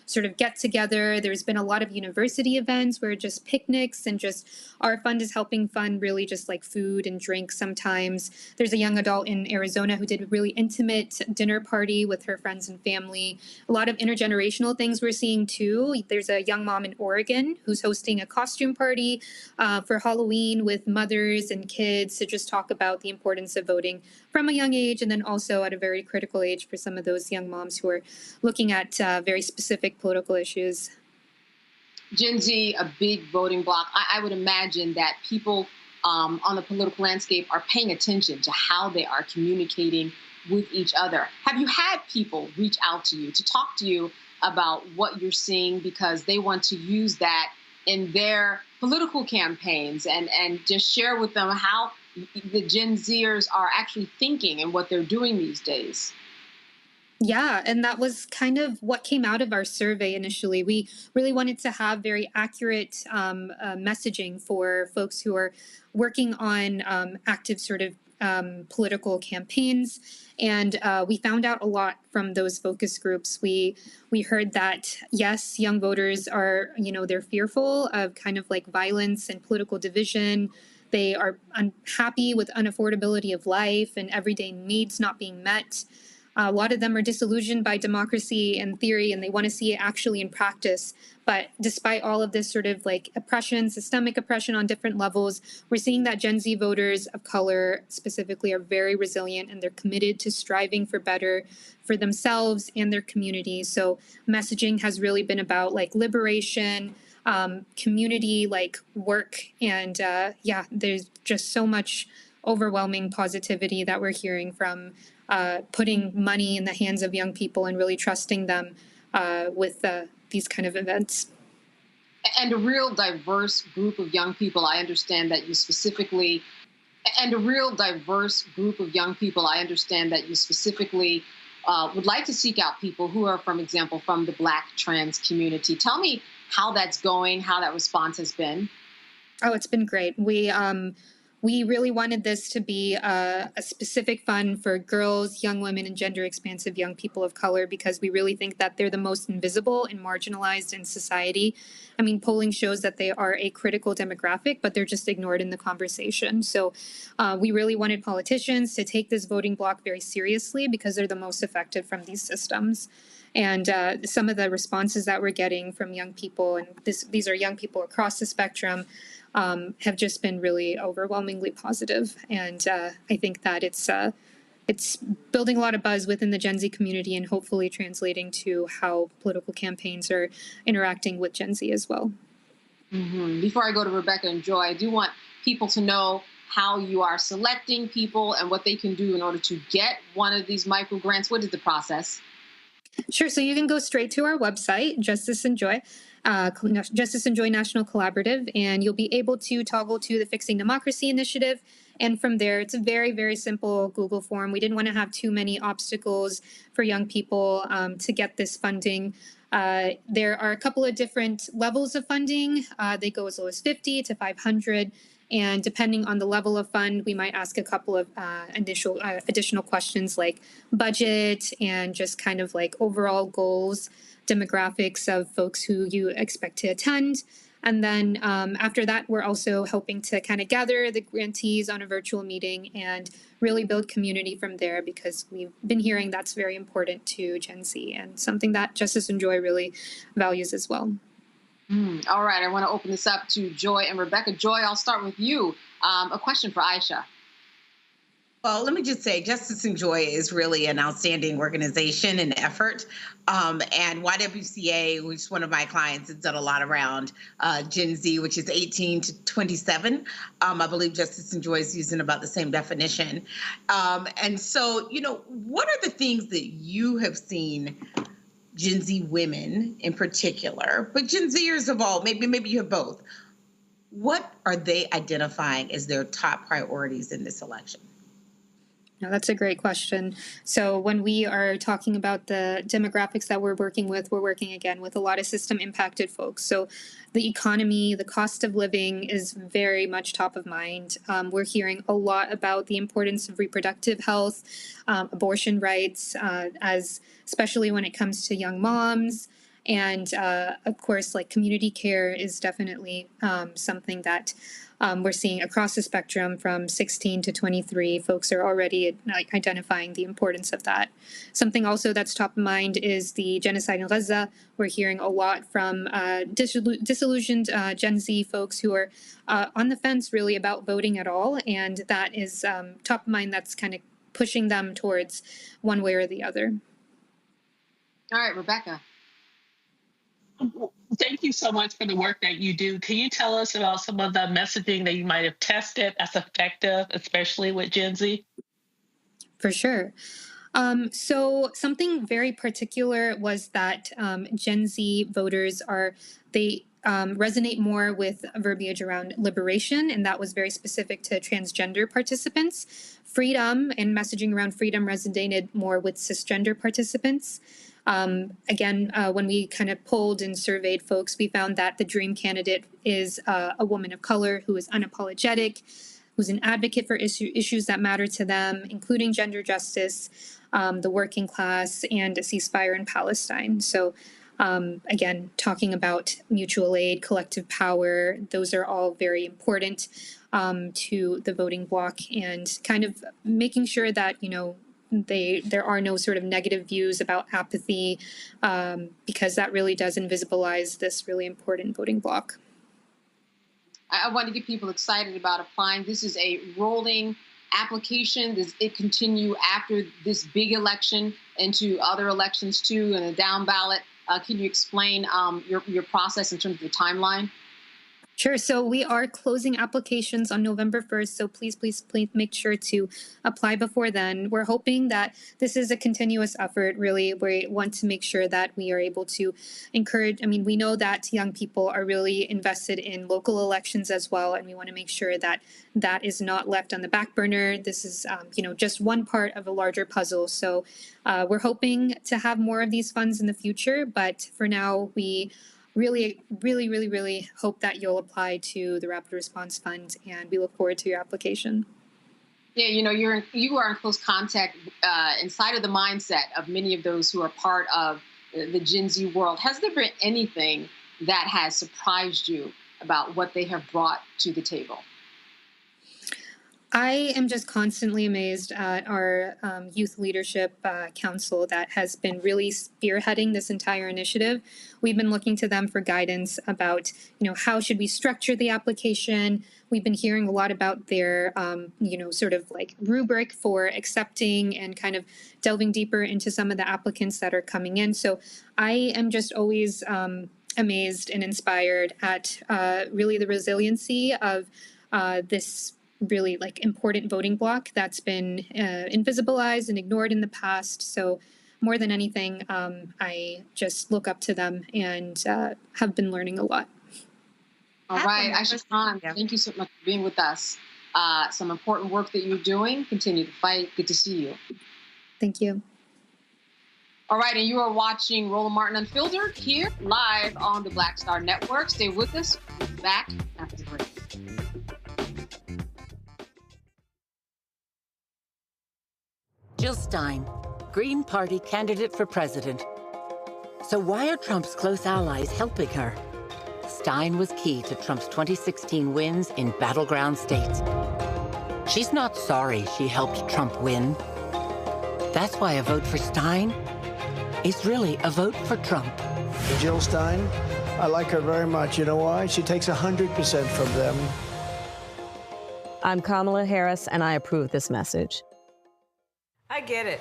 sort of get together. There's been a lot of university events where just picnics and just our fund is helping fund really just like food and drink sometimes. There's a young adult in Arizona who did a really intimate dinner party with her friends and family. A lot of intergenerational things we're seeing too. There's a young mom in Oregon who's hosting a costume party for Halloween with mothers and kids to just talk about the importance of voting from a young age, and then also at a very critical age for some of those young moms who are looking at very specific political issues. Gen Z, a big voting bloc. I would imagine that people on the political landscape are paying attention to how they are communicating with each other. Have you had people reach out to you to talk to you about what you're seeing because they want to use that in their political campaigns and just share with them how the Gen Zers are actually thinking and what they're doing these days? Yeah, and that was kind of what came out of our survey initially. We really wanted to have very accurate messaging for folks who are working on active sort of political campaigns. And we found out a lot from those focus groups. We heard that, yes, young voters are, they're fearful of kind of like violence and political division. They are unhappy with unaffordability of life and everyday needs not being met. A lot of them are disillusioned by democracy and theory, and they want to see it actually in practice. But despite all of this sort of like oppression, systemic oppression on different levels, we're seeing that Gen Z voters of color specifically are very resilient, and they're committed to striving for better for themselves and their communities. So messaging has really been about like liberation, community, like work. And there's just so much overwhelming positivity that we're hearing from putting money in the hands of young people and really trusting them with these kind of events. And a real diverse group of young people. I understand that you specifically would like to seek out people who are, for example, from the Black trans community. Tell me how that's going, how that response has been. Oh, it's been great. we really wanted this to be a specific fund for girls, young women, and gender expansive young people of color, because we really think that they're the most invisible and marginalized in society. I mean, polling shows that they are a critical demographic, but they're just ignored in the conversation. So we really wanted politicians to take this voting bloc very seriously, because they're the most affected from these systems. And some of the responses that we're getting from young people, and these are young people across the spectrum, have just been really overwhelmingly positive. And I think that it's building a lot of buzz within the Gen Z community, and hopefully translating to how political campaigns are interacting with Gen Z as well. Mm-hmm. Before I go to Rebecca and Joy, I do want people to know how you are selecting people and what they can do in order to get one of these micro grants. What is the process? Sure. So you can go straight to our website, Justice and Joy National Collaborative, and you'll be able to toggle to the Fixing Democracy Initiative. And from there, it's a very, very simple Google form. We didn't want to have too many obstacles for young people to get this funding. There are a couple of different levels of funding. They go as low as 50 to 500. And depending on the level of fund, we might ask a couple of additional questions like budget and just kind of like overall goals, demographics of folks who you expect to attend. And then after that, we're also hoping to kind of gather the grantees on a virtual meeting and really build community from there, because we've been hearing that's very important to Gen Z and something that Justice and Joy really values as well. All right, I want to open this up to Joy and Rebecca. Joy, I'll start with you. A question for Aisha. Well, let me just say, Justice and Joy is really an outstanding organization and effort. And YWCA, which is one of my clients, has done a lot around Gen Z, which is 18 to 27. I believe Justice and Joy is using about the same definition. And so, what are the things that you have seen Gen Z women in particular, but Gen Zers of all, maybe you have both. What are they identifying as their top priorities in this election? No, that's a great question. So when we are talking about the demographics that we're working again with a lot of system impacted folks. So the economy, the cost of living is very much top of mind. We're hearing a lot about the importance of reproductive health, abortion rights, especially when it comes to young moms. And of course, like community care is definitely something that we're seeing across the spectrum from 16 to 23. Folks are already identifying the importance of that. Something also that's top of mind is the genocide in Gaza. We're hearing a lot from disillusioned Gen Z folks who are on the fence really about voting at all. And that is top of mind. That's kind of pushing them towards one way or the other. All right, Rebecca. Thank you so much for the work that you do. Can you tell us about some of the messaging that you might have tested as effective, especially with Gen Z? For sure. So something very particular was that Gen Z voters resonate more with verbiage around liberation, and that was very specific to transgender participants. Freedom and messaging around freedom resonated more with cisgender participants. Again, when we kind of polled and surveyed folks, we found that the dream candidate is a woman of color who is unapologetic, who's an advocate for issues that matter to them, including gender justice, the working class, and a ceasefire in Palestine. So again, talking about mutual aid, collective power, those are all very important to the voting bloc, and kind of making sure that, there are no sort of negative views about apathy, because that really does invisibilize this really important voting bloc. I want to get people excited about applying. This is a rolling application. Does it continue after this big election into other elections too, and a down ballot? Can you explain your process in terms of the timeline? Sure. So we are closing applications on November 1st. So please make sure to apply before then. We're hoping that this is a continuous effort. Really, we want to make sure that we are able to encourage. We know that young people are really invested in local elections as well. And we want to make sure that that is not left on the back burner. This is, just one part of a larger puzzle. So we're hoping to have more of these funds in the future. But for now, we really, really, really, really hope that you'll apply to the Rapid Response Fund, and we look forward to your application. Yeah, you are in close contact inside of the mindset of many of those who are part of the Gen Z world. Has there been anything that has surprised you about what they have brought to the table? I am just constantly amazed at our Youth Leadership Council that has been really spearheading this entire initiative. We've been looking to them for guidance about, how should we structure the application. We've been hearing a lot about their, sort of like rubric for accepting and kind of delving deeper into some of the applicants that are coming in. So I am just always amazed and inspired at really the resiliency of this really important voting bloc that's been invisibilized and ignored in the past. So more than anything, I just look up to them and have been learning a lot. All right, Aisha Khan, thank you so much for being with us. Some important work that you're doing. Continue to fight. Good to see you. Thank you. All right, and you are watching Roland Martin Unfiltered here live on the Black Star Network. Stay with us. We'll be back after the break. Jill Stein, Green Party candidate for president. So why are Trump's close allies helping her? Stein was key to Trump's 2016 wins in battleground states. She's not sorry she helped Trump win. That's why a vote for Stein is really a vote for Trump. Jill Stein, I like her very much. You know why? She takes 100% from them. I'm Kamala Harris, and I approve this message. I get it.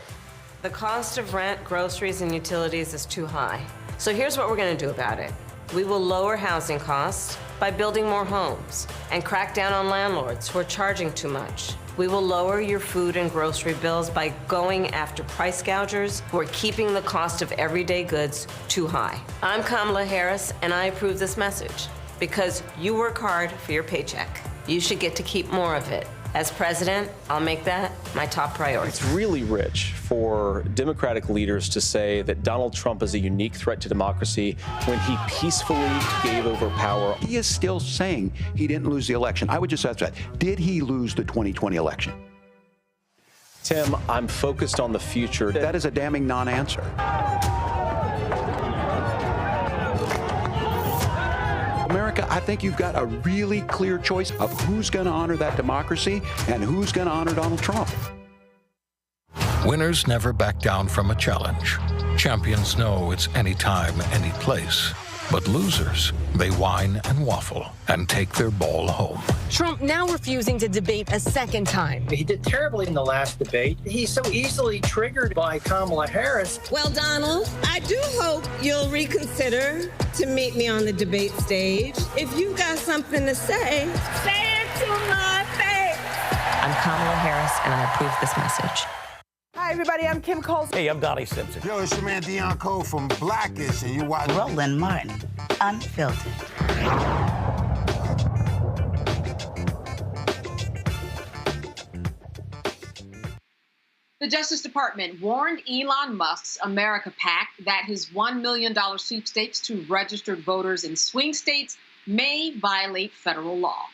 The cost of rent, groceries, and utilities is too high. So here's what we're going to do about it. We will lower housing costs by building more homes and crack down on landlords who are charging too much. We will lower your food and grocery bills by going after price gougers who are keeping the cost of everyday goods too high. I'm Kamala Harris, and I approve this message because you work hard for your paycheck. You should get to keep more of it. As president, I'll make that my top priority. It's really rich for Democratic leaders to say that Donald Trump is a unique threat to democracy when he peacefully gave over power. He is still saying he didn't lose the election. I would just ask that. Did he lose the 2020 election? Tim, I'm focused on the future. That is a damning non-answer. America, I think you've got a really clear choice of who's going to honor that democracy and who's going to honor Donald Trump. Winners never back down from a challenge. Champions know it's anytime, any place. But losers, they whine and waffle and take their ball home. Trump now refusing to debate a second time. He did terribly in the last debate. He's so easily triggered by Kamala Harris. Well, Donald, I do hope you'll reconsider to meet me on the debate stage. If you've got something to say, say it to my face. I'm Kamala Harris, and I approve this message. Hi, everybody. I'm Kim Coles. Hey, I'm Donnie Simpson. Yo, it's your man Deion Cole from Blackish, and you watch Roland Martin Unfiltered. The Justice Department warned Elon Musk's America PAC that his $1 million sweepstakes to registered voters in swing states may violate federal law.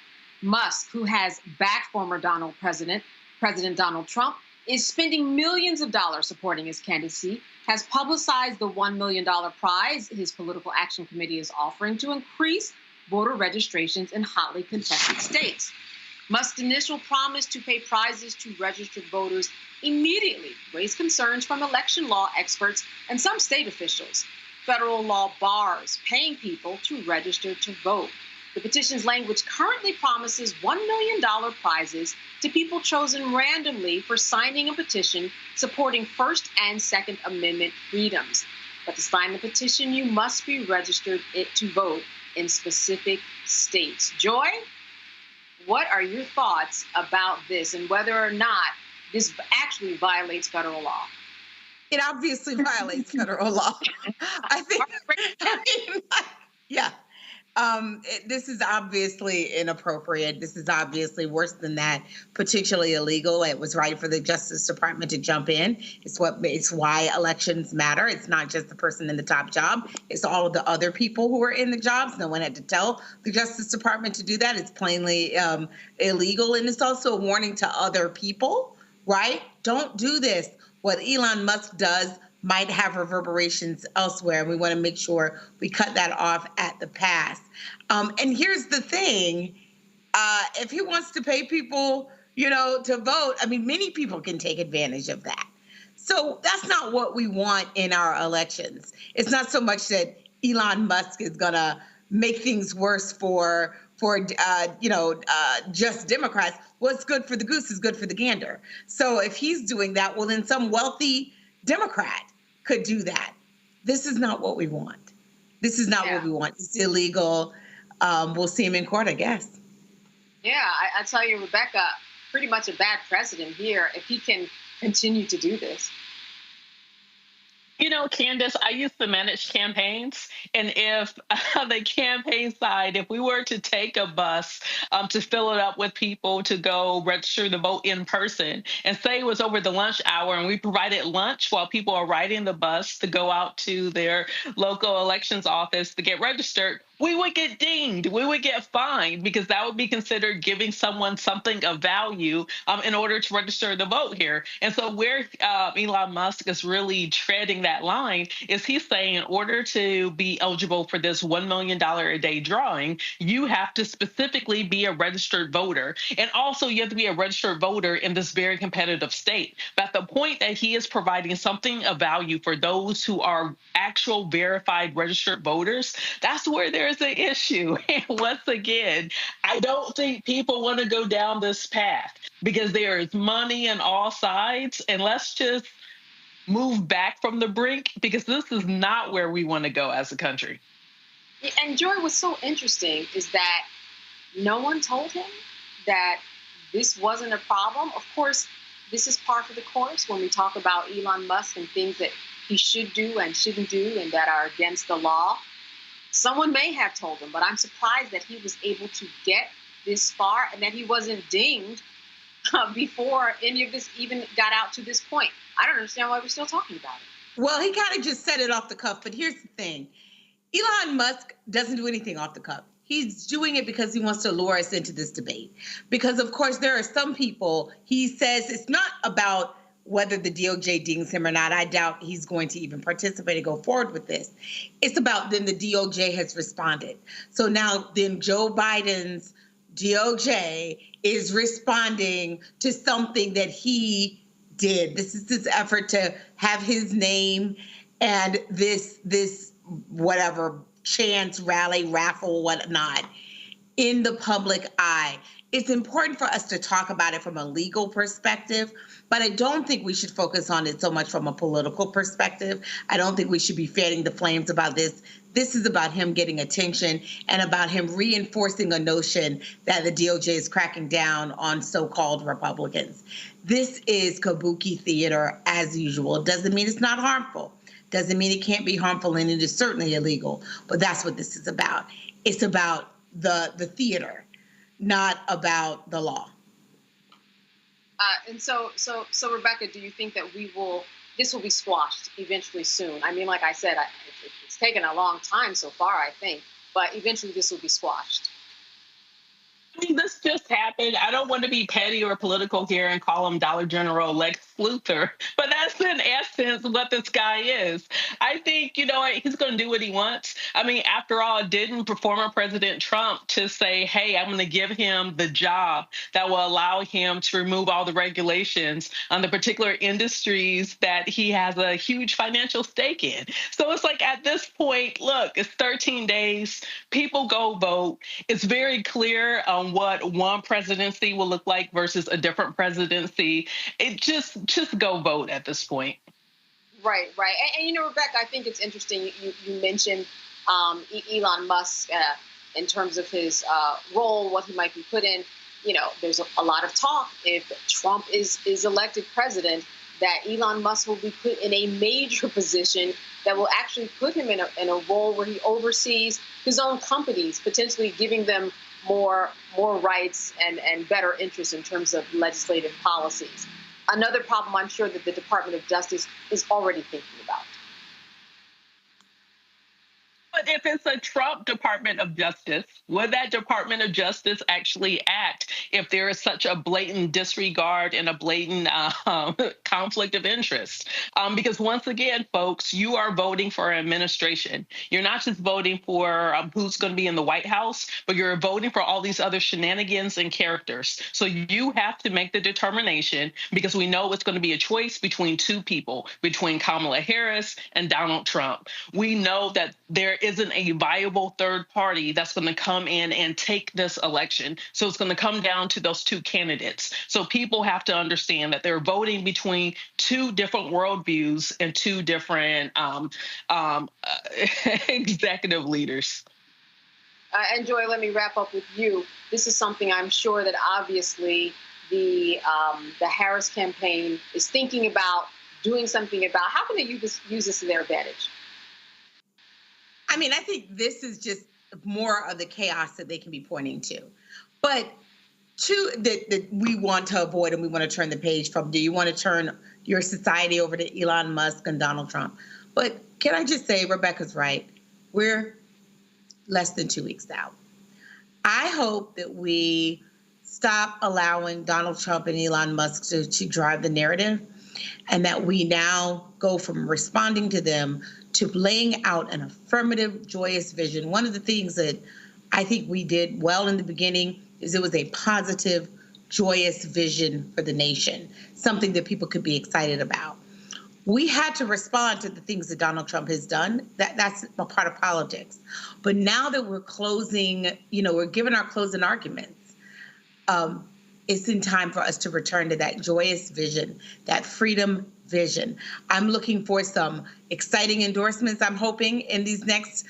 Musk, who has backed former President Donald Trump, is spending millions of dollars supporting his candidacy, has publicized the $1 million prize his political action committee is offering to increase voter registrations in hotly contested states. Musk's initial promise to pay prizes to registered voters immediately raised concerns from election law experts and some state officials. Federal law bars paying people to register to vote. The petition's language currently promises $1 million prizes to people chosen randomly for signing a petition supporting First and Second Amendment freedoms. But to sign the petition, you must be registered to vote in specific states. Joy, what are your thoughts about this and whether or not this actually violates federal law? It obviously violates federal law. I think, yeah. This is obviously inappropriate. This is obviously worse than that, particularly illegal. It was right for the Justice Department to jump in. It's why elections matter. It's not just the person in the top job. It's all of the other people who are in the jobs. No one had to tell the Justice Department to do that. It's plainly illegal. And it's also a warning to other people, right? Don't do this. What Elon Musk does might have reverberations elsewhere, and we want to make sure we cut that off at the pass. And here's the thing. If he wants to pay people, to vote, I mean, many people can take advantage of that. So that's not what we want in our elections. It's not so much that Elon Musk is going to make things worse for just Democrats. What's good for the goose is good for the gander. So if he's doing that, well, then some wealthy Democrat could do that. This is not what we want. This is not what we want. It's illegal. We'll see him in court, I guess. Yeah, I tell you, Rebecca, pretty much a bad precedent here if he can continue to do this. Candace, I used to manage campaigns, and if the campaign side, if we were to take a bus to fill it up with people to go register the vote in person, and say it was over the lunch hour and we provided lunch while people are riding the bus to go out to their local elections office to get registered, we would get dinged. We would get fined because that would be considered giving someone something of value in order to register the vote here. And so where Elon Musk is really treading that line is he's saying in order to be eligible for this $1 million a day drawing, you have to specifically be a registered voter. And also you have to be a registered voter in this very competitive state. But at the point that he is providing something of value for those who are actual verified registered voters, that's where there's an issue. And once again, I don't think people want to go down this path because there is money on all sides. And let's just move back from the brink because this is not where we want to go as a country. And Joy, what's so interesting is that no one told him that this wasn't a problem. Of course, this is par for the course when we talk about Elon Musk and things that he should do and shouldn't do and that are against the law. Someone may have told him, but I'm surprised that he was able to get this far and that he wasn't dinged before any of this even got out to this point. I don't understand why we're still talking about it. Well, he kind of just said it off the cuff, but here's the thing. Elon Musk doesn't do anything off the cuff. He's doing it because he wants to lure us into this debate. Because, of course, there are some people, he says it's not about whether the DOJ dings him or not. I doubt he's going to even participate and go forward with this. It's about then the DOJ has responded. So now then Joe Biden's DOJ is responding to something that he did. This is this effort to have his name and this whatever chance, rally, raffle, whatnot, in the public eye. It's important for us to talk about it from a legal perspective, but I don't think we should focus on it so much from a political perspective. I don't think we should be fanning the flames about this. This is about him getting attention and about him reinforcing a notion that the DOJ is cracking down on so-called Republicans. This is kabuki theater as usual. It doesn't mean it's not harmful. Doesn't mean it can't be harmful, and it is certainly illegal. But that's what this is about. It's about the theater, not about the law. And so Rebecca, do you think that this will be squashed eventually soon? I mean, like I said, it's taken a long time so far, I think, but eventually this will be squashed. I mean, this just happened. I don't want to be petty or political here and call him Dollar General Lex Luthor, but that's in essence what this guy is. I think, he's going to do what he wants. I mean, after all, didn't former President Trump to say, hey, I'm going to give him the job that will allow him to remove all the regulations on the particular industries that he has a huge financial stake in. So it's like at this point, look, it's 13 days. People go vote. It's very clear what one presidency will look like versus a different presidency. It just go vote at this point. Right. And Rebecca, I think it's interesting. You mentioned Elon Musk in terms of his role, what he might be put in. There's a lot of talk if Trump is elected president that Elon Musk will be put in a major position that will actually put him in a role where he oversees his own companies, potentially giving them more rights and better interests in terms of legislative policies. Another problem I'm sure that the Department of Justice is already thinking about. But if it's a Trump Department of Justice, would that Department of Justice actually act if there is such a blatant disregard and a blatant conflict of interest? Because once again, folks, you are voting for an administration. You're not just voting for who's going to be in the White House, but you're voting for all these other shenanigans and characters. So you have to make the determination, because we know it's going to be a choice between two people, between Kamala Harris and Donald Trump. We know that there isn't a viable third party that's going to come in and take this election. So it's going to come down to those two candidates. So people have to understand that they're voting between two different worldviews and two different executive leaders. And Joy, let me wrap up with you. This is something I'm sure that obviously the Harris campaign is thinking about, doing something about. How can they use this to their advantage? I mean, I think this is just more of the chaos that they can be pointing to. But two that we want to avoid and we want to turn the page from. Do you want to turn your society over to Elon Musk and Donald Trump? But can I just say, Rebecca's right. We're less than 2 weeks out. I hope that we stop allowing Donald Trump and Elon Musk to drive the narrative, and that we now go from responding to them to laying out an affirmative, joyous vision. One of the things that I think we did well in the beginning is it was a positive, joyous vision for the nation, something that people could be excited about. We had to respond to the things that Donald Trump has done. That's a part of politics. But now that we're closing, we're giving our closing arguments, it's in time for us to return to that joyous vision, that freedom vision. I'm looking for some exciting endorsements, I'm hoping, in these next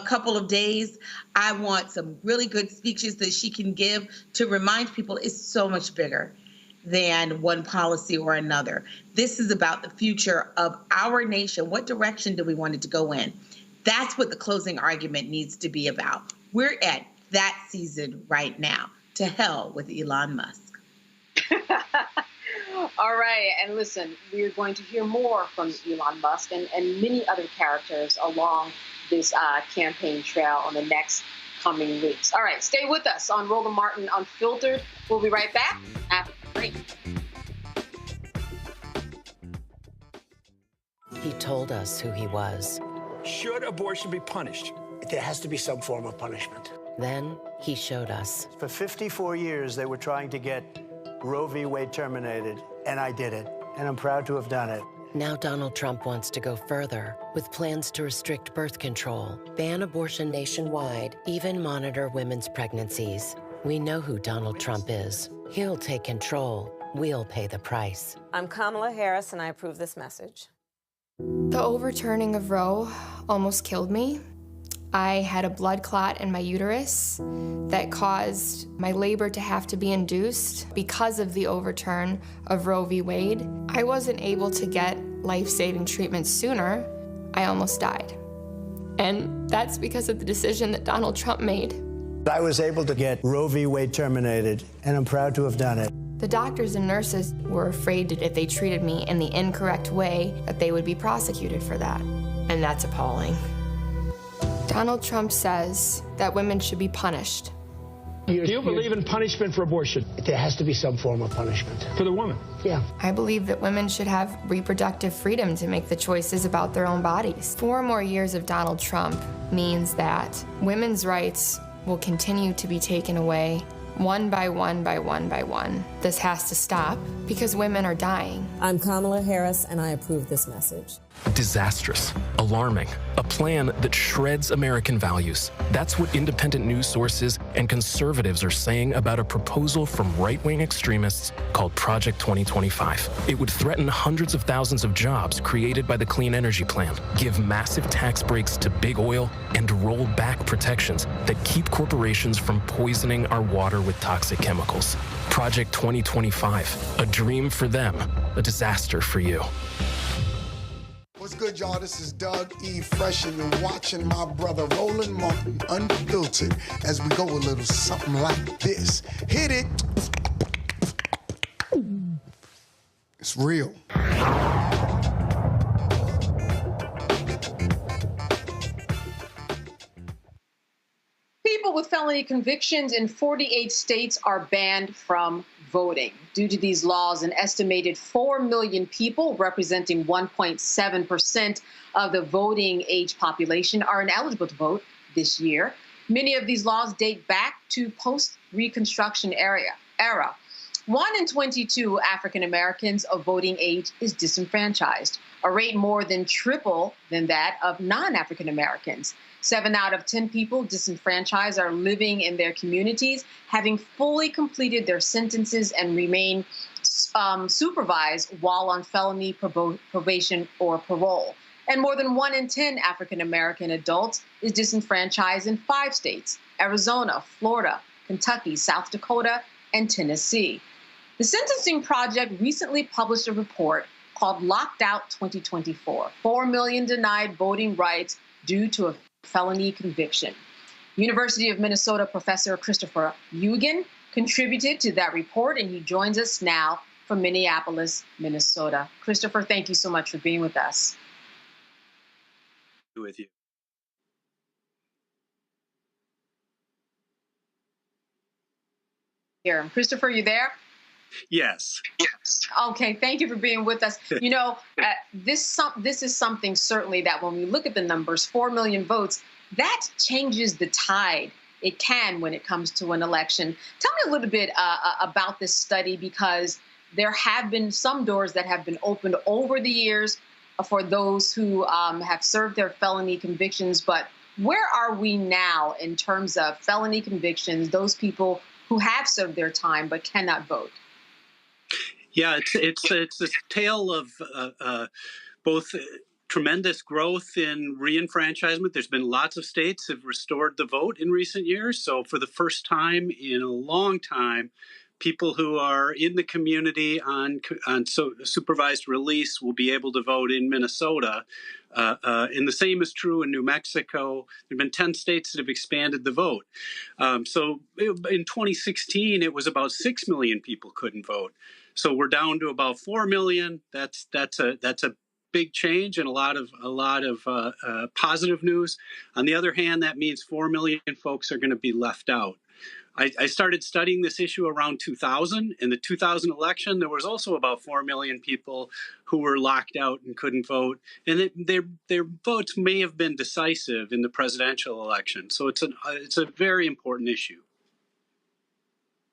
couple of days. I want some really good speeches that she can give to remind people it's so much bigger than one policy or another. This is about the future of our nation. What direction do we want it to go in? That's what the closing argument needs to be about. We're at that season right now. To hell with Elon Musk. All right. And listen, we're going to hear more from Elon Musk and many other characters along this campaign trail on the next coming weeks. All right. Stay with us on Roland Martin Unfiltered. We'll be right back after the break. He told us who he was. Should abortion be punished? There has to be some form of punishment. Then he showed us. For 54 years, they were trying to get Roe v. Wade terminated, and I did it, and I'm proud to have done it. Now Donald Trump wants to go further with plans to restrict birth control, ban abortion nationwide, even monitor women's pregnancies. We know who Donald Trump is. He'll take control. We'll pay the price. I'm Kamala Harris, and I approve this message. The overturning of Roe almost killed me. I had a blood clot in my uterus that caused my labor to have to be induced because of the overturn of Roe v. Wade. I wasn't able to get life-saving treatment sooner. I almost died. And that's because of the decision that Donald Trump made. I was able to get Roe v. Wade terminated, and I'm proud to have done it. The doctors and nurses were afraid that if they treated me in the incorrect way, that they would be prosecuted for that. And that's appalling. Donald Trump says that women should be punished. Do you believe in punishment for abortion? There has to be some form of punishment. For the woman? Yeah. I believe that women should have reproductive freedom to make the choices about their own bodies. 4 more years of Donald Trump means that women's rights will continue to be taken away one by one by one by one. This has to stop because women are dying. I'm Kamala Harris, and I approve this message. Disastrous, alarming, a plan that shreds American values. That's what independent news sources and conservatives are saying about a proposal from right-wing extremists called Project 2025. It would threaten hundreds of thousands of jobs created by the Clean Energy Plan, give massive tax breaks to big oil, and roll back protections that keep corporations from poisoning our water with toxic chemicals. Project 2025, a dream for them, a disaster for you. What's good, y'all? This is Doug E. Fresh, and you're watching my brother Roland Martin Unfiltered as we go a little something like this. Hit it. It's real. People with felony convictions in 48 states are banned from voting. Due to these laws, an estimated 4 million people, representing 1.7% of the voting age population, are ineligible to vote this year. Many of these laws date back to post-Reconstruction era. 1 in 22 African Americans of voting age is disenfranchised, a rate more than triple than that of non-African Americans. 7 out of 10 people disenfranchised are living in their communities, having fully completed their sentences and remain supervised while on felony probation or parole. And more than 1 in 10 African American adults is disenfranchised in 5 states: Arizona, Florida, Kentucky, South Dakota, and Tennessee. The Sentencing Project recently published a report called Locked Out 2024, 4 million denied voting rights due to a felony conviction. University of Minnesota professor Christopher Eugen contributed to that report, and he joins us now from Minneapolis, Minnesota. Christopher, thank you so much for being with us. With you. Here, Christopher, you there? Yes. Okay, thank you for being with us. You know, this is something certainly that when we look at the numbers, 4 million votes, that changes the tide. It can when it comes to an election. Tell me a little bit about this study, because there have been some doors that have been opened over the years for those who have served their felony convictions. But where are we now in terms of felony convictions, those people who have served their time but cannot vote? Yeah, it's a tale of both tremendous growth in reenfranchisement. There's been lots of states have restored the vote in recent years. So for the first time in a long time, people who are in the community on supervised release will be able to vote in Minnesota. And the same is true in New Mexico. There have been 10 states that have expanded the vote. So in 2016, it was about 6 million people couldn't vote. So we're down to about 4 million. That's a big change and a lot of positive news. On the other hand, that means 4 million folks are going to be left out. I started studying this issue around 2000. In the 2000 election, there was also about 4 million people who were locked out and couldn't vote. And their votes may have been decisive in the presidential election. So it's a very important issue.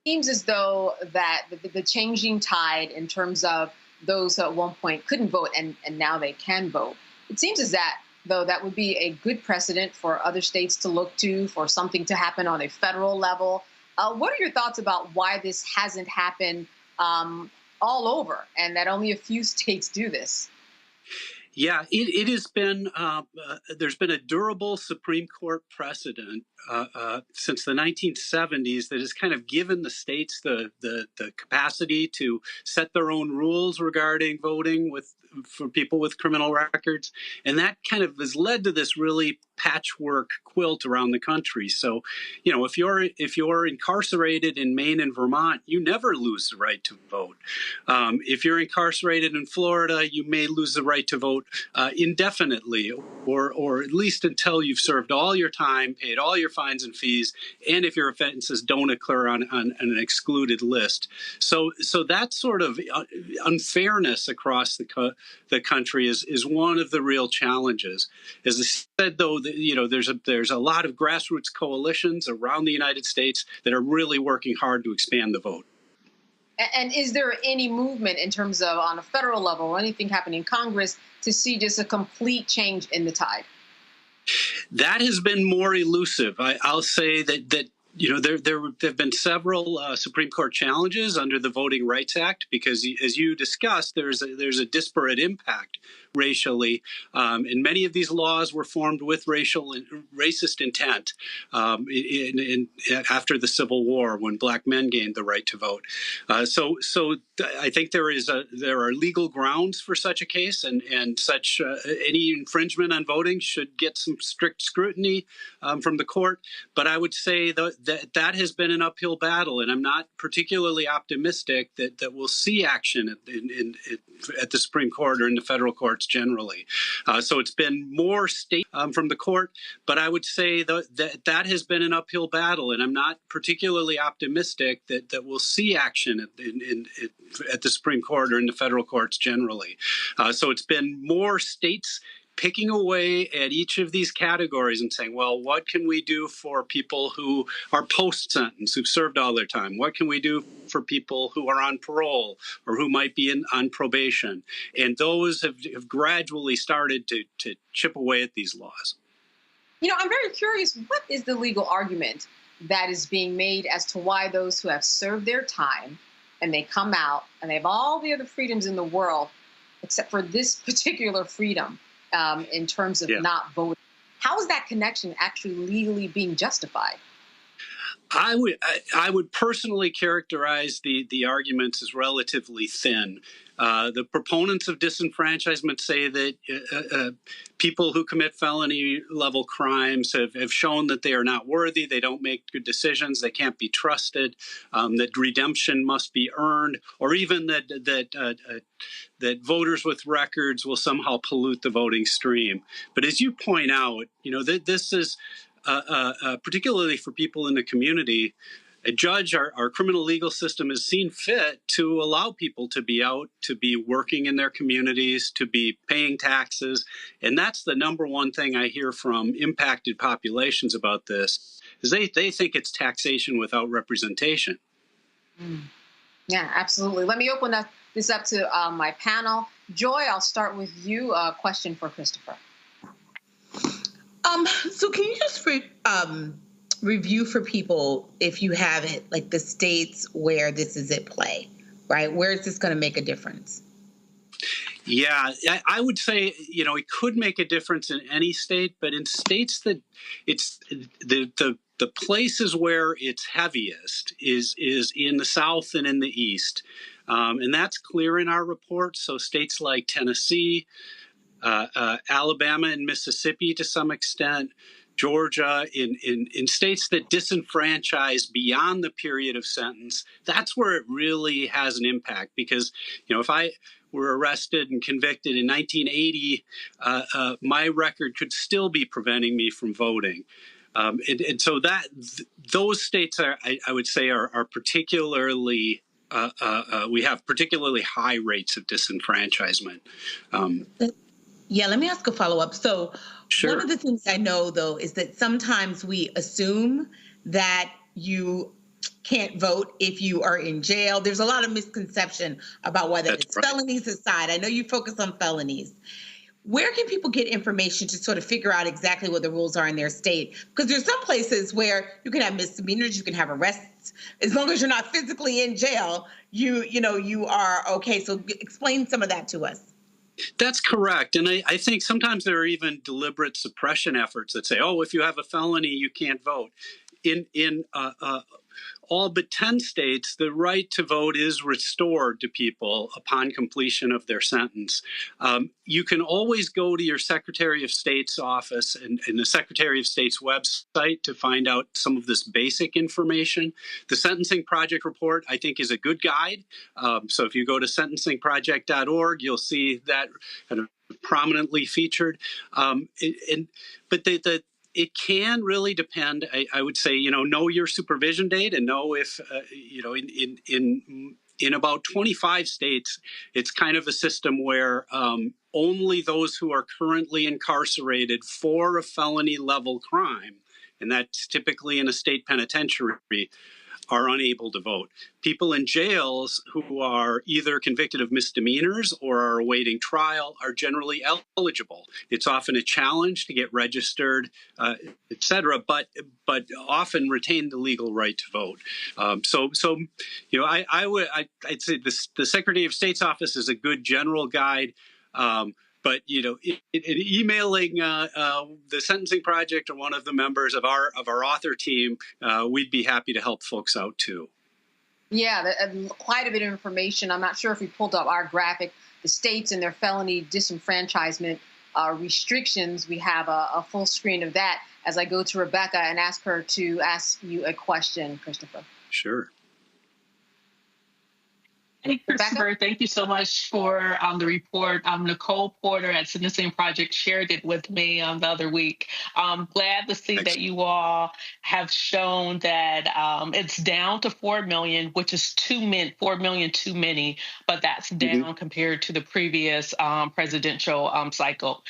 Seems as though that the changing tide in terms of those who at one point couldn't vote and now they can vote, it seems as though that would be a good precedent for other states to look to, for something to happen on a federal level. What are your thoughts about why this hasn't happened all over and that only a few states do this? Yeah, it has been, there's been a durable Supreme Court precedent since the 1970s that has kind of given the states the capacity to set their own rules regarding voting for people with criminal records. And that kind of has led to this really patchwork quilt around the country. So, you know, if you're incarcerated in Maine and Vermont, you never lose the right to vote. If you're incarcerated in Florida, you may lose the right to vote indefinitely, or at least until you've served all your time, paid all your fines and fees, and if your offenses don't occur on an excluded list. So that sort of unfairness across the country is one of the real challenges. As I said, though, you know, there's a lot of grassroots coalitions around the United States that are really working hard to expand the vote. And is there any movement in terms of on a federal level or anything happening in Congress to see just a complete change in the tide? That has been more elusive. I'll say that There have been several Supreme Court challenges under the Voting Rights Act because, as you discussed, there's a disparate impact racially, and many of these laws were formed with racist intent after the Civil War when Black men gained the right to vote. So I think there are legal grounds for such a case, and such any infringement on voting should get some strict scrutiny from the court. But I would say that has been an uphill battle, and I'm not particularly optimistic that we'll see action at the Supreme Court or in the federal courts generally. So it's been more state from the court, but I would say that has been an uphill battle, and I'm not particularly optimistic that we'll see action at the Supreme Court or in the federal courts generally. So it's been more states picking away at each of these categories and saying, well, what can we do for people who are post-sentence, who've served all their time? What can we do for people who are on parole or who might be on probation? And those have gradually started to chip away at these laws. I'm very curious, what is the legal argument that is being made as to why those who have served their time and they come out and they have all the other freedoms in the world, except for this particular freedom, in terms of not voting. How is that connection actually legally being justified? I would personally characterize the arguments as relatively thin. The proponents of disenfranchisement say that people who commit felony-level crimes have shown that they are not worthy, they don't make good decisions, they can't be trusted, that redemption must be earned, or even that voters with records will somehow pollute the voting stream. But as you point out, this is particularly for people in the community. A judge, our criminal legal system has seen fit to allow people to be out, to be working in their communities, to be paying taxes. And that's the number one thing I hear from impacted populations about this, is they think it's taxation without representation. Yeah, absolutely. Let me open this up to my panel. Joy, I'll start with you. A question for Christopher. So can you just review for people, if you have it, like the states where this is at play, right? Where is this going to make a difference? Yeah, I would say, it could make a difference in any state, but in states that it's the places where it's heaviest is in the South and in the East. And that's clear in our report. So states like Tennessee, Alabama and Mississippi to some extent, Georgia, in states that disenfranchise beyond the period of sentence, that's where it really has an impact. Because, if I were arrested and convicted in 1980, my record could still be preventing me from voting. And so those states I would say are particularly we have particularly high rates of disenfranchisement. Yeah, let me ask a follow-up. So sure. One of the things I know, though, is that sometimes we assume that you can't vote if you are in jail. There's a lot of misconception about whether it's right. Felonies aside. I know you focus on felonies. Where can people get information to sort of figure out exactly what the rules are in their state? Because there's some places where you can have misdemeanors, you can have arrests. As long as you're not physically in jail, you are okay. So explain some of that to us. That's correct. And I think sometimes there are even deliberate suppression efforts that say, if you have a felony, you can't vote. In all but 10 states, the right to vote is restored to people upon completion of their sentence. You can always go to your Secretary of State's office and the Secretary of State's website to find out some of this basic information. The Sentencing Project report, I think, is a good guide. So if you go to sentencingproject.org, you'll see that kind of prominently featured. But it can really depend. I would say, know your supervision date and know if, in about 25 states, it's kind of a system where only those who are currently incarcerated for a felony level crime, and that's typically in a state penitentiary, are unable to vote. People in jails who are either convicted of misdemeanors or are awaiting trial are generally eligible. It's often a challenge to get registered, et cetera, but often retain the legal right to vote. I'd say the Secretary of State's office is a good general guide. But emailing the Sentencing Project or one of the members of our author team, we'd be happy to help folks out too. Yeah, quite a bit of information. I'm not sure if we pulled up our graphic. The states and their felony disenfranchisement restrictions. We have a full screen of that as I go to Rebecca and ask her to ask you a question, Christopher. Sure. Hey, Christopher, thank you so much for the report. Nicole Porter at Sentencing Project shared it with me the other week. I'm glad to see that you all have shown that it's down to 4 million, which is 4 million too many, but that's down compared to the previous presidential cycle.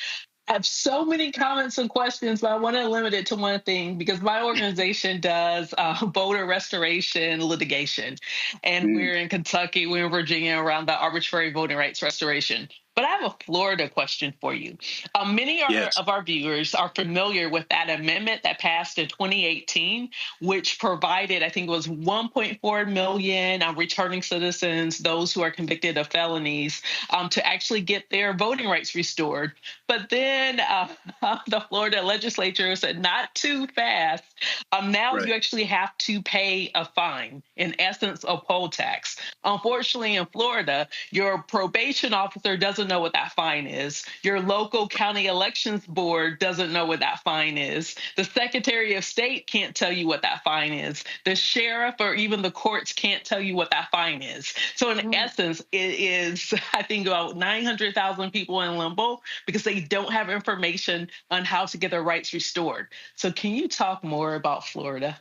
I have so many comments and questions, but I want to limit it to one thing because my organization does voter restoration litigation. And we're in Kentucky, we're in Virginia around the arbitrary voting rights restoration. But I have a Florida question for you. Many of our viewers are familiar with that amendment that passed in 2018, which provided, I think it was 1.4 million returning citizens, those who are convicted of felonies, to actually get their voting rights restored. But then the Florida legislature said, not too fast. Now you actually have to pay a fine, in essence, a poll tax. Unfortunately, in Florida, your probation officer doesn't know what that fine is. Your local county elections board doesn't know what that fine is. The Secretary of State can't tell you what that fine is. The sheriff or even the courts can't tell you what that fine is. So in essence, it is, I think, about 900,000 people in limbo because they don't have information on how to get their rights restored. So can you talk more about Florida?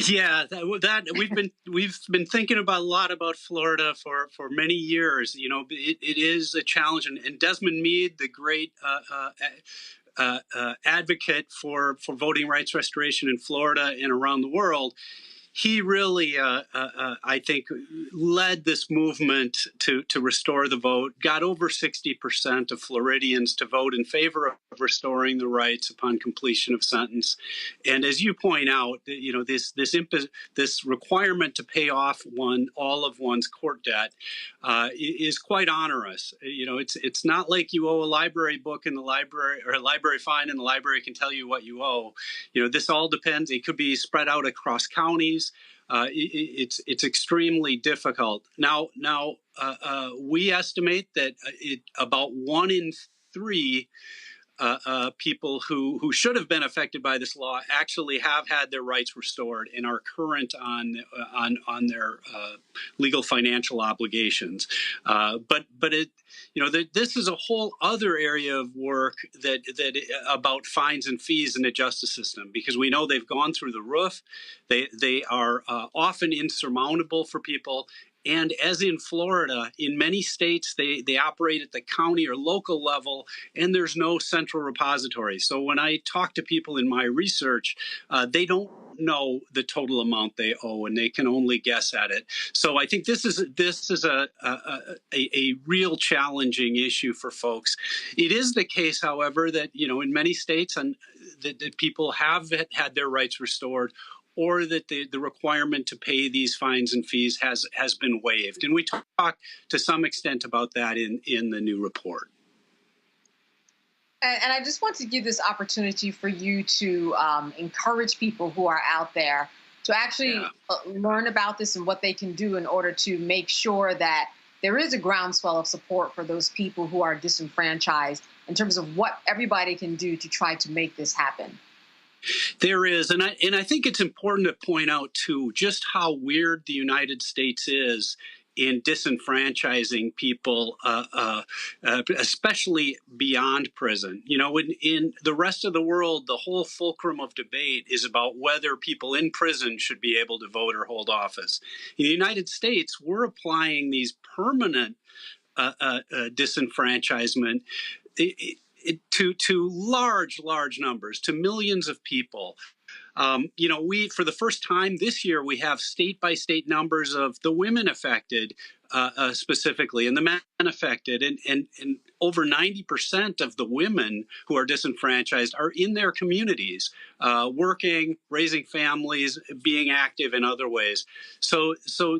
Yeah, we've been thinking a lot about Florida for many years. It is a challenge, and Desmond Meade, the great advocate for voting rights restoration in Florida and around the world, he really, I think, led this movement to restore the vote, got over 60% of Floridians to vote in favor of restoring the rights upon completion of sentence. And as you point out, this requirement to pay off all of one's court debt is quite onerous. It's not like you owe a library book in the library or a library fine and the library can tell you what you owe. This all depends. It could be spread out across counties. It's extremely difficult. Now, we estimate that about 1 in 3 people who should have been affected by this law actually have had their rights restored and are current on their legal financial obligations. But this is a whole other area of work that about fines and fees in the justice system, because we know they've gone through the roof. They are often insurmountable for people. And as in Florida, in many states, they operate at the county or local level, and there's no central repository. So when I talk to people in my research, they don't know the total amount they owe, and they can only guess at it. So I think this is a real challenging issue for folks. It is the case, however, that in many states, and that people have had their rights restored, or that the requirement to pay these fines and fees has been waived. And we talk to some extent about that in the new report. And I just want to give this opportunity for you to encourage people who are out there to actually learn about this and what they can do in order to make sure that there is a groundswell of support for those people who are disenfranchised in terms of what everybody can do to try to make this happen. There is, and I think it's important to point out too just how weird the United States is in disenfranchising people, especially beyond prison. In the rest of the world, the whole fulcrum of debate is about whether people in prison should be able to vote or hold office. In the United States, we're applying these permanent disenfranchisement to large numbers, to millions of people We, for the first time this year, we have state-by-state numbers of the women affected specifically and the men affected. And over 90% of the women who are disenfranchised are in their communities, working, raising families, being active in other ways. So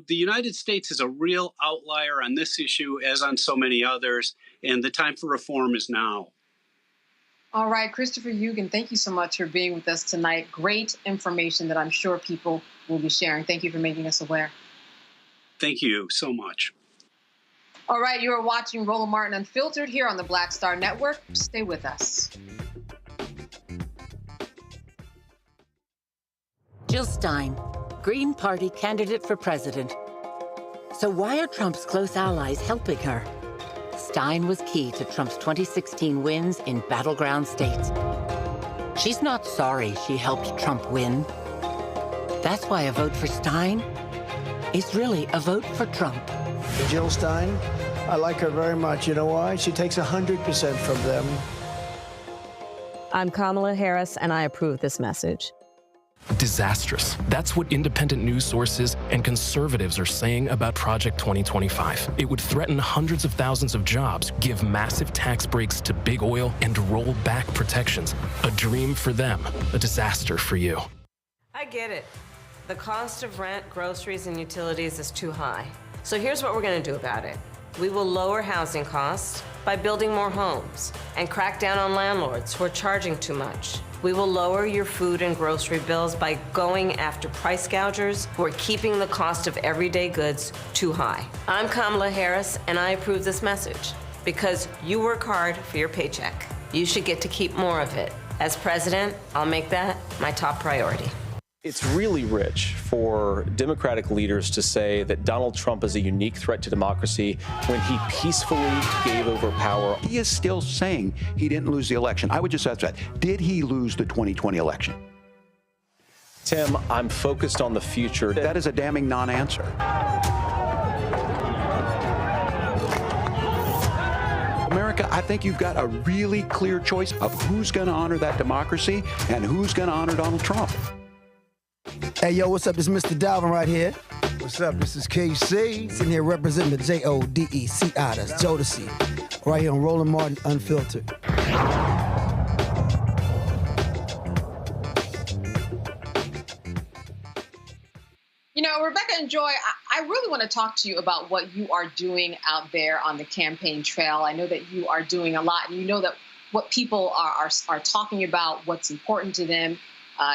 the United States is a real outlier on this issue, as on so many others, and the time for reform is now. All right, Christopher Eugen, thank you so much for being with us tonight. Great information that I'm sure people will be sharing. Thank you for making us aware. Thank you so much. All right, you are watching Roland Martin Unfiltered here on the Black Star Network. Stay with us. Jill Stein, Green Party candidate for president. So why are Trump's close allies helping her? Stein was key to Trump's 2016 wins in battleground states. She's not sorry she helped Trump win. That's why a vote for Stein is really a vote for Trump. Jill Stein, I like her very much. You know why? She takes 100% from them. I'm Kamala Harris, and I approve this message. Disastrous. That's what independent news sources and conservatives are saying about Project 2025. It would threaten hundreds of thousands of jobs, give massive tax breaks to big oil, and roll back protections. A dream for them, a disaster for you. I get it. The cost of rent, groceries, and utilities is too high. So here's what we're going to do about it. We will lower housing costs by building more homes and crack down on landlords who are charging too much. We will lower your food and grocery bills by going after price gougers who are keeping the cost of everyday goods too high. I'm Kamala Harris, and I approve this message because you work hard for your paycheck. You should get to keep more of it. As president, I'll make that my top priority. It's really rich for Democratic leaders to say that Donald Trump is a unique threat to democracy when he peacefully gave over power. He is still saying he didn't lose the election. I would just ask that. Did he lose the 2020 election? Tim, I'm focused on the future. That is a damning non-answer. America, I think you've got a really clear choice of who's going to honor that democracy and who's going to honor Donald Trump. Hey, yo, what's up? This is Mr. Dalvin right here. What's up? This is KC. Sitting here representing the Jodeci. That's Jodeci. Right here on Roland Martin Unfiltered. You know, Rebecca and Joy, I really want to talk to you about what you are doing out there on the campaign trail. I know that you are doing a lot, and you know that what people are talking about, what's important to them.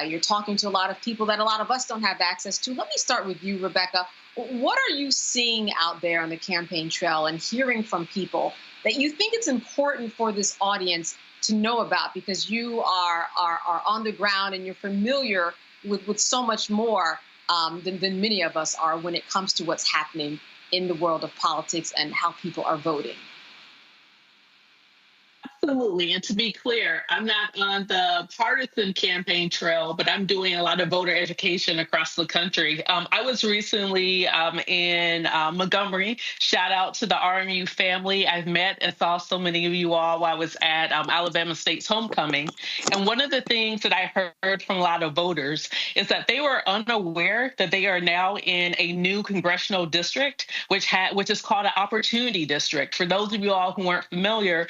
You're talking to a lot of people that a lot of us don't have access to. Let me start with you, Rebecca. What are you seeing out there on the campaign trail and hearing from people that you think it's important for this audience to know about, because you are on the ground and you're familiar with so much more than many of us are when it comes to what's happening in the world of politics and how people are voting? Absolutely. And to be clear, I'm not on the partisan campaign trail, but I'm doing a lot of voter education across the country. I was recently in Montgomery. Shout out to the RMU family. I've met and saw so many of you all while I was at Alabama State's homecoming. And one of the things that I heard from a lot of voters is that they were unaware that they are now in a new congressional district, which is called an opportunity district. For those of you all who weren't familiar,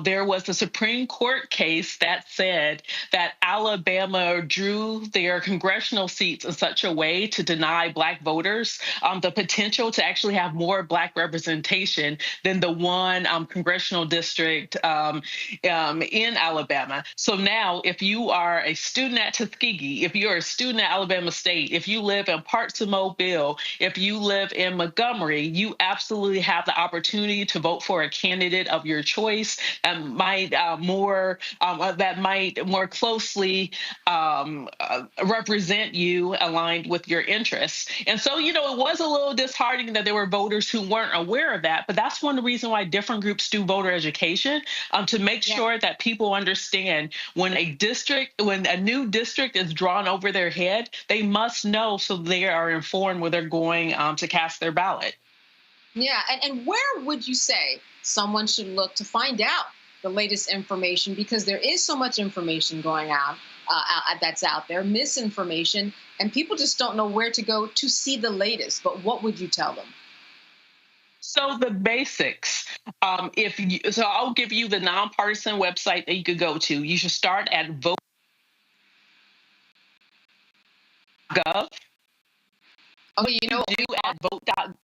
there was a Supreme Court case that said that Alabama drew their congressional seats in such a way to deny Black voters the potential to actually have more Black representation than the one congressional district in Alabama. So now, if you are a student at Tuskegee, if you're a student at Alabama State, if you live in parts of Mobile, if you live in Montgomery, you absolutely have the opportunity to vote for a candidate of your choice and might more closely represent you, aligned with your interests. And so, you know, it was a little disheartening that there were voters who weren't aware of that. But that's one of the reasons why different groups do voter education, to make sure that people understand when a new district is drawn over their head, they must know so they are informed when they're going to cast their ballot. Yeah, and where would you say someone should look to find out the latest information, because there is so much information going on that's out there, misinformation, and people just don't know where to go to see the latest. But what would you tell them? So the basics. So I'll give you the nonpartisan website that you could go to. You should start at vote.gov. Okay, you know, do at vote.gov.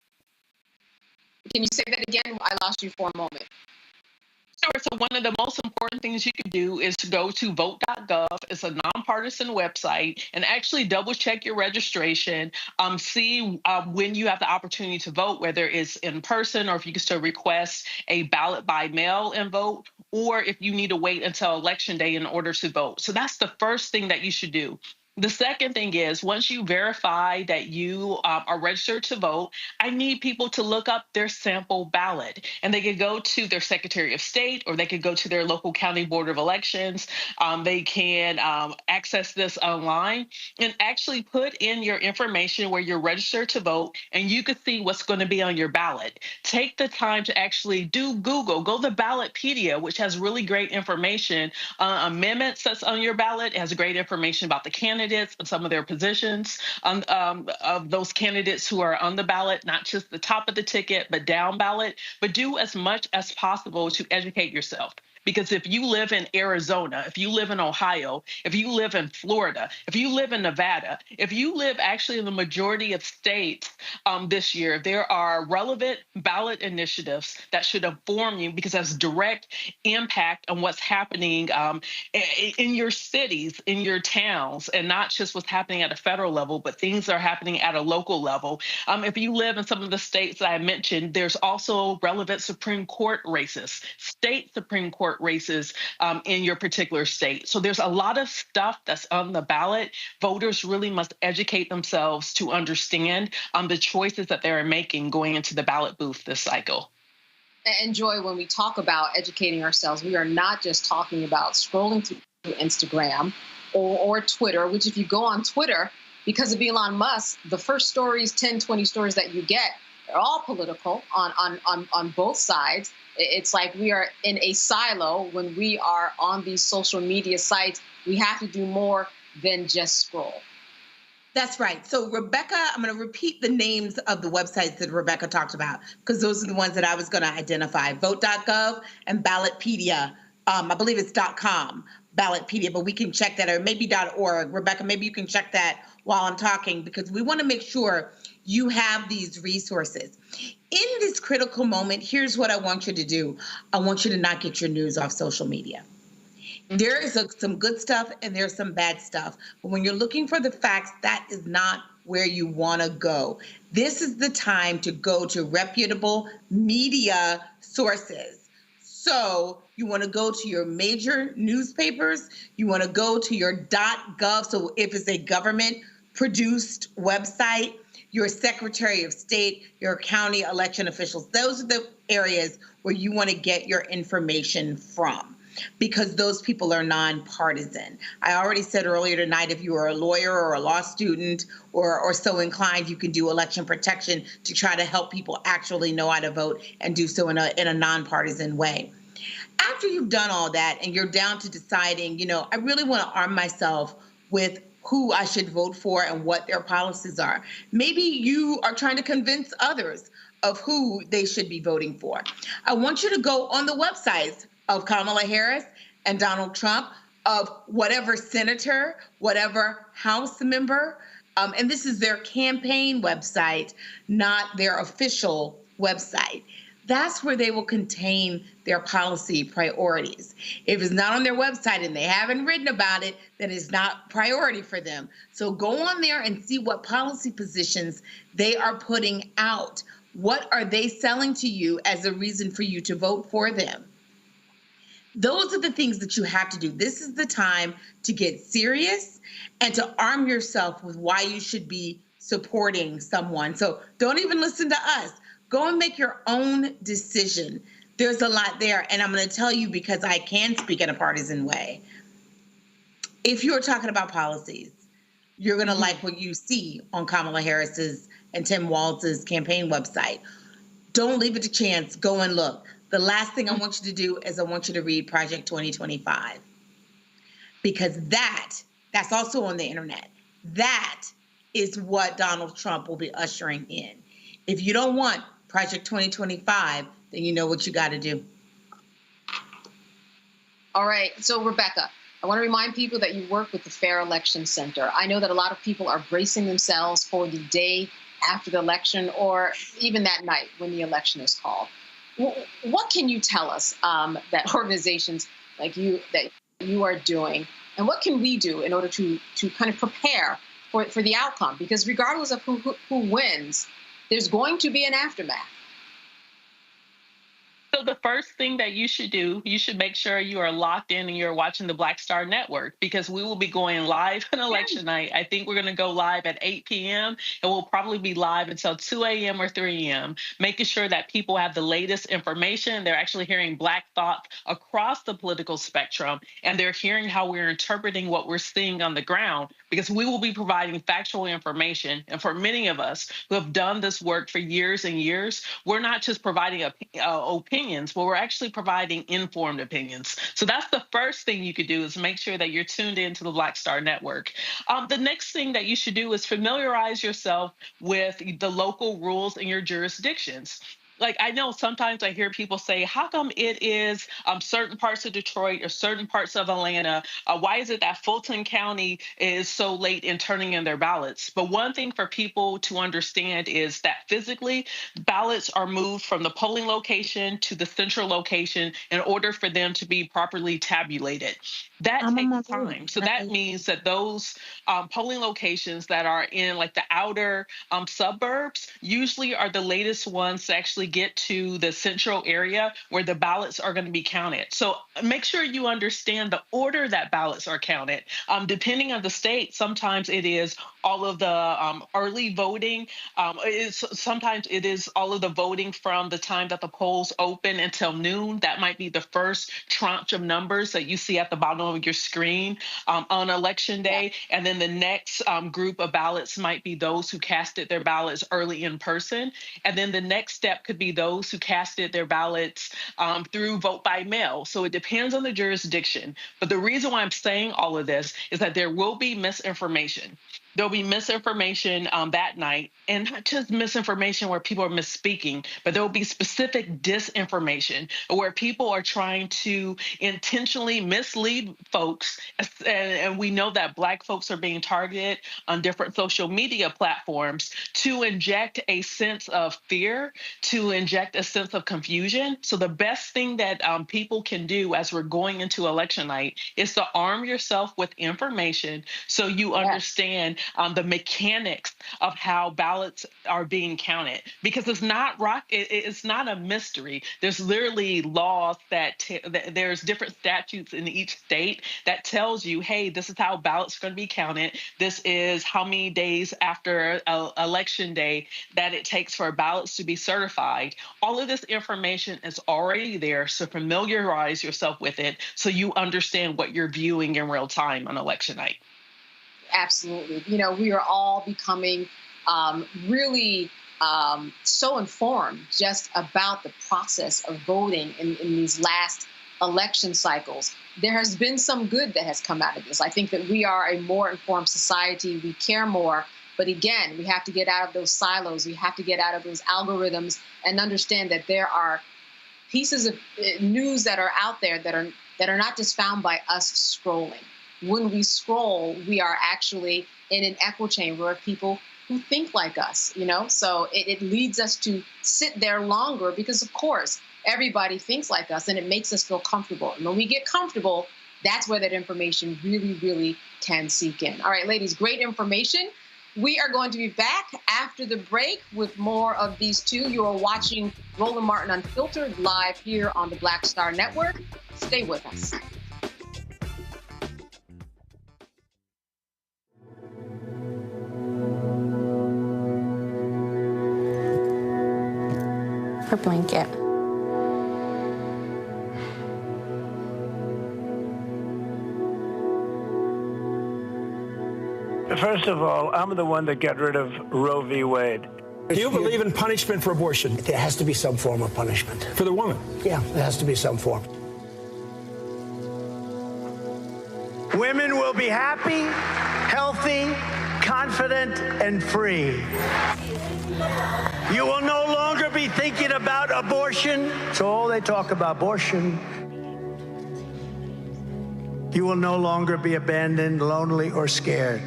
Can you say that again? I lost you for a moment. Sure. So one of the most important things you could do is to go to vote.gov. It's a nonpartisan website, and actually double check your registration. See when you have the opportunity to vote, whether it's in person or if you can still request a ballot by mail and vote, or if you need to wait until election day in order to vote. So that's the first thing that you should do. The second thing is, once you verify that you are registered to vote, I need people to look up their sample ballot. And they could go to their Secretary of State, or they could go to their local county board of elections. They can access this online and actually put in your information where you're registered to vote, and you can see what's going to be on your ballot. Take the time to actually do Google. Go to Ballotpedia, which has really great information. Amendments that's on your ballot. It has great information about the candidates and some of their positions of those candidates who are on the ballot, not just the top of the ticket, but down ballot. But do as much as possible to educate yourself. Because if you live in Arizona, if you live in Ohio, if you live in Florida, if you live in Nevada, if you live actually in the majority of states this year, there are relevant ballot initiatives that should inform you, because that's direct impact on what's happening in your cities, in your towns, and not just what's happening at a federal level, but things that are happening at a local level. If you live in some of the states that I mentioned, there's also relevant Supreme Court races, state Supreme Court races in your particular state. So there's a lot of stuff that's on the ballot. Voters really must educate themselves to understand the choices that they're making going into the ballot booth this cycle. And Joy, when we talk about educating ourselves, we are not just talking about scrolling through Instagram or Twitter, which if you go on Twitter, because of Elon Musk, the first stories, 10, 20 stories that you get, they're all political on both sides. It's like we are in a silo when we are on these social media sites. We have to do more than just scroll. That's right. So Rebecca, I'm going to repeat the names of the websites that Rebecca talked about, because those are the ones that I was going to identify. Vote.gov and Ballotpedia. I believe it's .com, Ballotpedia, but we can check that, or maybe .org. Rebecca, maybe you can check that while I'm talking, because we want to make sure you have these resources. In this critical moment, here's what I want you to do. I want you to not get your news off social media. There is some good stuff and there's some bad stuff. But when you're looking for the facts, that is not where you want to go. This is the time to go to reputable media sources. So you want to go to your major newspapers. You want to go to your .gov. So if it's a government-produced website, your Secretary of State, your county election officials, those are the areas where you want to get your information from, because those people are nonpartisan. I already said earlier tonight, if you are a lawyer or a law student or so inclined, you can do election protection to try to help people actually know how to vote and do so in a nonpartisan way. After you've done all that and you're down to deciding, I really want to arm myself with who I should vote for and what their policies are. Maybe you are trying to convince others of who they should be voting for. I want you to go on the websites of Kamala Harris and Donald Trump, of whatever senator, whatever House member, and this is their campaign website, not their official website. That's where they will contain their policy priorities. If it's not on their website and they haven't written about it, then it's not priority for them. So go on there and see what policy positions they are putting out. What are they selling to you as a reason for you to vote for them? Those are the things that you have to do. This is the time to get serious and to arm yourself with why you should be supporting someone. So don't even listen to us. Go and make your own decision. There's a lot there, and I'm going to tell you because I can speak in a partisan way. If you're talking about policies, you're going to like what you see on Kamala Harris's and Tim Walz's campaign website. Don't leave it to chance. Go and look. The last thing I want you to do is I want you to read Project 2025, because that That's also on the internet. That is what Donald Trump will be ushering in. If you don't want Project 2025, then you know what you got to do. All right. So, Rebecca, I want to remind people that you work with the Fair Election Center. I know that a lot of people are bracing themselves for the day after the election or even that night when the election is called. What can you tell us that organizations like you are doing, and what can we do in order to kind of prepare for the outcome? Because regardless of who wins, there's going to be an aftermath. So the first thing that you should do, you should make sure you are locked in and you're watching the Black Star Network, because we will be going live on election night. I think we're going to go live at 8 p.m. and we'll probably be live until 2 a.m. or 3 a.m., making sure that people have the latest information. They're actually hearing Black thought across the political spectrum, and they're hearing how we're interpreting what we're seeing on the ground, because we will be providing factual information. And for many of us who have done this work for years and years, we're not just providing opinions, but we're actually providing informed opinions. So that's the first thing you could do, is make sure that you're tuned into the Black Star Network. The next thing that you should do is familiarize yourself with the local rules in your jurisdictions. Like, I know sometimes I hear people say, how come it is certain parts of Detroit or certain parts of Atlanta? Why is it that Fulton County is so late in turning in their ballots? But one thing for people to understand is that physically, ballots are moved from the polling location to the central location in order for them to be properly tabulated. That takes time. So that means that those polling locations that are in like the outer suburbs usually are the latest ones to actually get to the central area where the ballots are going to be counted. So make sure you understand the order that ballots are counted. Depending on the state, sometimes it is all of the early voting. Sometimes it is all of the voting from the time that the polls open until noon. That might be the first tranche of numbers that you see at the bottom of your screen on election day. And then the next group of ballots might be those who casted their ballots early in person. And then the next step could be those who casted their ballots through vote by mail. So it depends on the jurisdiction. But the reason why I'm saying all of this is that there will be misinformation. There'll be misinformation that night, and not just misinformation where people are misspeaking, but there will be specific disinformation where people are trying to intentionally mislead folks. And we know that Black folks are being targeted on different social media platforms to inject a sense of fear, to inject a sense of confusion. So the best thing that people can do as we're going into election night is to arm yourself with information so you understand the mechanics of how ballots are being counted, because it's not it's not a mystery. There's literally laws that there's different statutes in each state that tells you, hey, this is how ballots are going to be counted. This is how many days after election day that it takes for ballots to be certified. All of this information is already there, so familiarize yourself with it so you understand what you're viewing in real time on election night. Absolutely. You know, we are all becoming really so informed just about the process of voting in these last election cycles. There has been some good that has come out of this. I think that we are a more informed society. We care more. But again, we have to get out of those silos. We have to get out of those algorithms and understand that there are pieces of news that are out there that are not just found by us scrolling. When we scroll, we are actually in an echo chamber of people who think like us, you know? So it leads us to sit there longer because, of course, everybody thinks like us and it makes us feel comfortable. And when we get comfortable, that's where that information really, really can seep in. All right, ladies, great information. We are going to be back after the break with more of these two. You are watching Roland Martin Unfiltered live here on the Black Star Network. Stay with us. Her blanket. First of all, I'm the one that got rid of Roe v. Wade. Do you believe in punishment for abortion? There has to be some form of punishment. For the woman? Yeah, there has to be some form. Women will be happy, healthy, confident, and free. You will no longer be thinking about abortion. So all they talk about abortion. You will no longer be abandoned, lonely, or scared.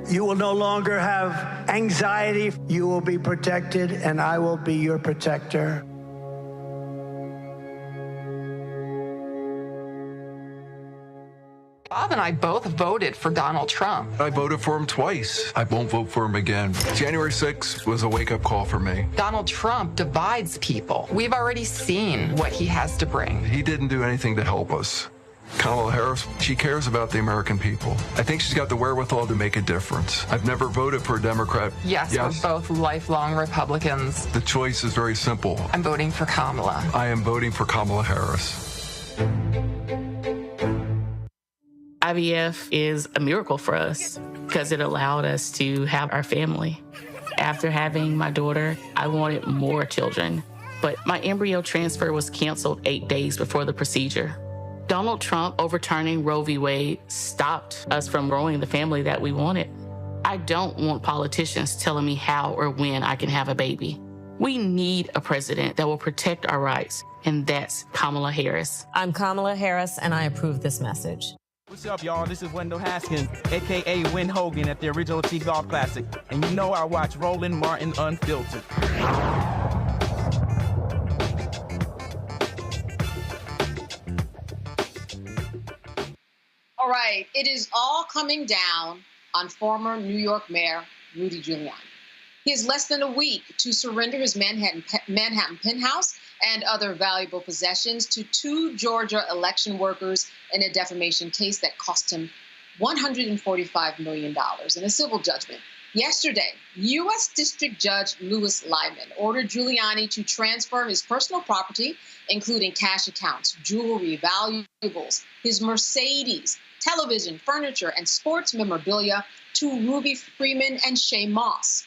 You will no longer have anxiety. You will be protected, and I will be your protector. Bob and I both voted for Donald Trump. I voted for him twice. I won't vote for him again. January 6th was a wake-up call for me. Donald Trump divides people. We've already seen what he has to bring. He didn't do anything to help us. Kamala Harris, she cares about the American people. I think she's got the wherewithal to make a difference. I've never voted for a Democrat. Yes, we're both lifelong Republicans. The choice is very simple. I'm voting for Kamala. I am voting for Kamala Harris. IVF is a miracle for us because it allowed us to have our family. After having my daughter, I wanted more children, but my embryo transfer was canceled 8 days before the procedure. Donald Trump overturning Roe v. Wade stopped us from growing the family that we wanted. I don't want politicians telling me how or when I can have a baby. We need a president that will protect our rights, and that's Kamala Harris. I'm Kamala Harris, and I approve this message. What's up, y'all? This is Wendell Haskins, a.k.a. Win Hogan at the Original T Golf Classic. And you know I watch Roland Martin Unfiltered. All right, it is all coming down on former New York Mayor Rudy Giuliani. He has less than a week to surrender his Manhattan penthouse and other valuable possessions to 2 Georgia election workers in a defamation case that cost him $145 million in a civil judgment. Yesterday, U.S. District Judge Louis Lyman ordered Giuliani to transfer his personal property, including cash accounts, jewelry, valuables, his Mercedes, television, furniture, and sports memorabilia to Ruby Freeman and Shay Moss.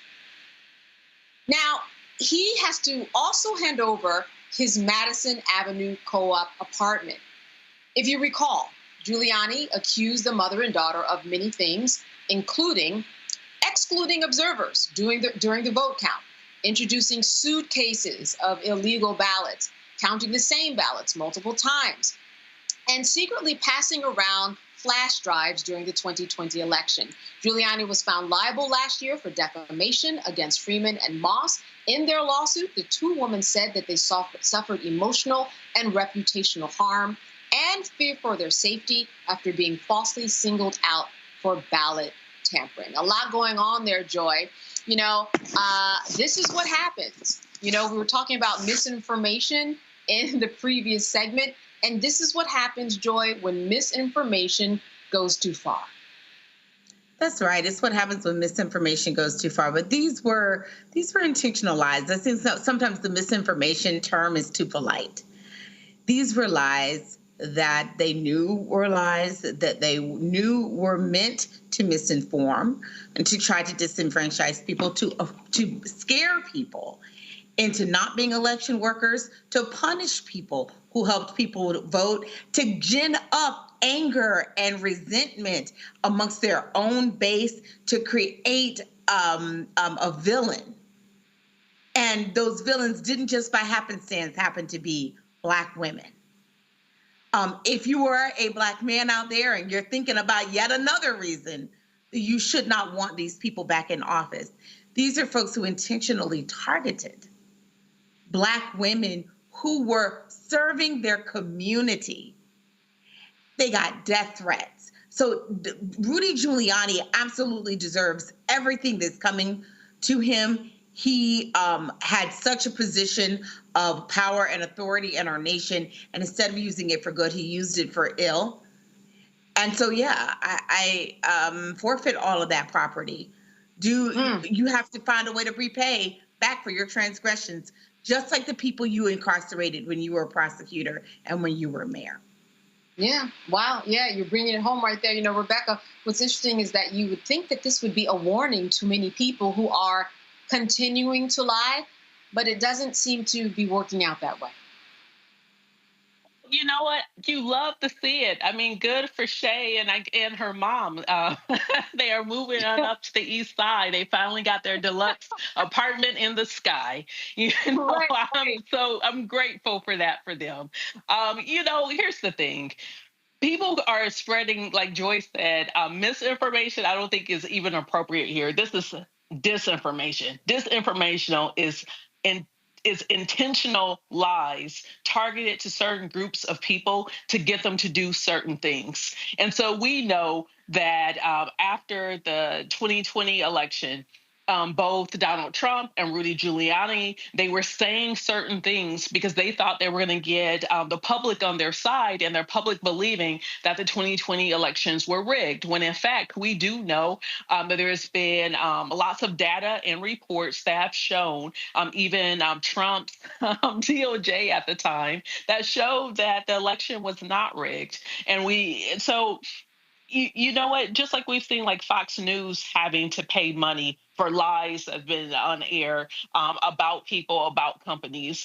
Now, he has to also hand over his Madison Avenue co-op apartment. If you recall, Giuliani accused the mother and daughter of many things, including excluding observers during the vote count, introducing suitcases of illegal ballots, counting the same ballots multiple times, and secretly passing around flash drives during the 2020 election. Giuliani was found liable last year for defamation against Freeman and Moss. In their lawsuit, the 2 women said that they suffered emotional and reputational harm and fear for their safety after being falsely singled out for ballot tampering. A lot going on there, Joy. You know, this is what happens. You know, we were talking about misinformation in the previous segment. And this is what happens, Joy, when misinformation goes too far. That's right. It's what happens when misinformation goes too far. But these were intentional lies. I think sometimes the misinformation term is too polite. These were lies that they knew were lies, that they knew were meant to misinform and to try to disenfranchise people, to scare people into not being election workers, to punish people who helped people vote, to gin up anger and resentment amongst their own base, to create a villain. And those villains didn't just by happenstance happen to be Black women. If you are a Black man out there and you're thinking about yet another reason you should not want these people back in office, these are folks who intentionally targeted Black women who were serving their community. They got death threats. So Rudy Giuliani absolutely deserves everything that's coming to him. He had such a position of power and authority in our nation, and instead of using it for good, he used it for ill. And so, yeah, I forfeit all of that property. You have to find a way to repay back for your transgressions, just like the people you incarcerated when you were a prosecutor and when you were mayor. Yeah. Wow. Yeah, you're bringing it home right there. You know, Rebecca, what's interesting is that you would think that this would be a warning to many people who are continuing to lie, but it doesn't seem to be working out that way. You know what? You love to see it. I mean, good for Shay and her mom. They are moving on up to the east side. They finally got their deluxe apartment in the sky. You know, I'm grateful for that for them. Here's the thing. People are spreading, like Joyce said, misinformation. I don't think is even appropriate here. This is disinformation. Disinformational is intentional lies targeted to certain groups of people to get them to do certain things. And so we know that after the 2020 election, both Donald Trump and Rudy Giuliani, they were saying certain things because they thought they were going to get the public on their side and their public believing that the 2020 elections were rigged, when in fact, we do know that there's been lots of data and reports that have shown, even Trump's DOJ at the time, that showed that the election was not rigged. You know what? Just like we've seen, like Fox News having to pay money for lies that have been on air about people, about companies.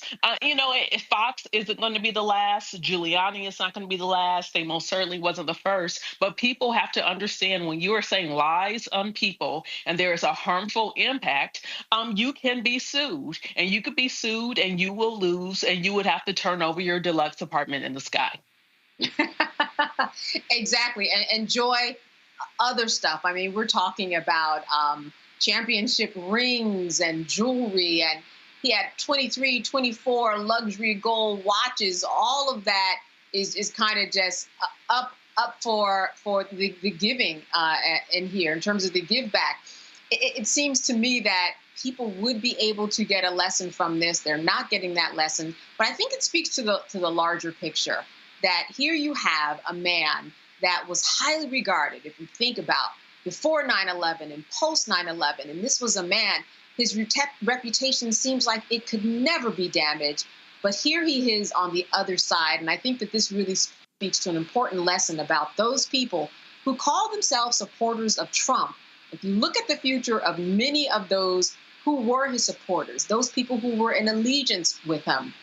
Fox isn't going to be the last. Giuliani is not going to be the last. They most certainly wasn't the first. But people have to understand when you are saying lies on people and there is a harmful impact, you can be sued. And you could be sued and you will lose and you would have to turn over your deluxe apartment in the sky. Exactly. And Joy, other stuff. I mean, we're talking about championship rings and jewelry, and he had 23, 24 luxury gold watches. All of that is kind of just up for the giving in here in terms of the give back. It seems to me that people would be able to get a lesson from this. They're not getting that lesson, but I think it speaks to the larger picture. That here you have a man that was highly regarded, if you think about before 9/11 and post 9/11, and this was a man, his reputation seems like it could never be damaged, but here he is on the other side, and I think that this really speaks to an important lesson about those people who call themselves supporters of Trump. If you look at the future of many of those who were his supporters, those people who were in allegiance with him,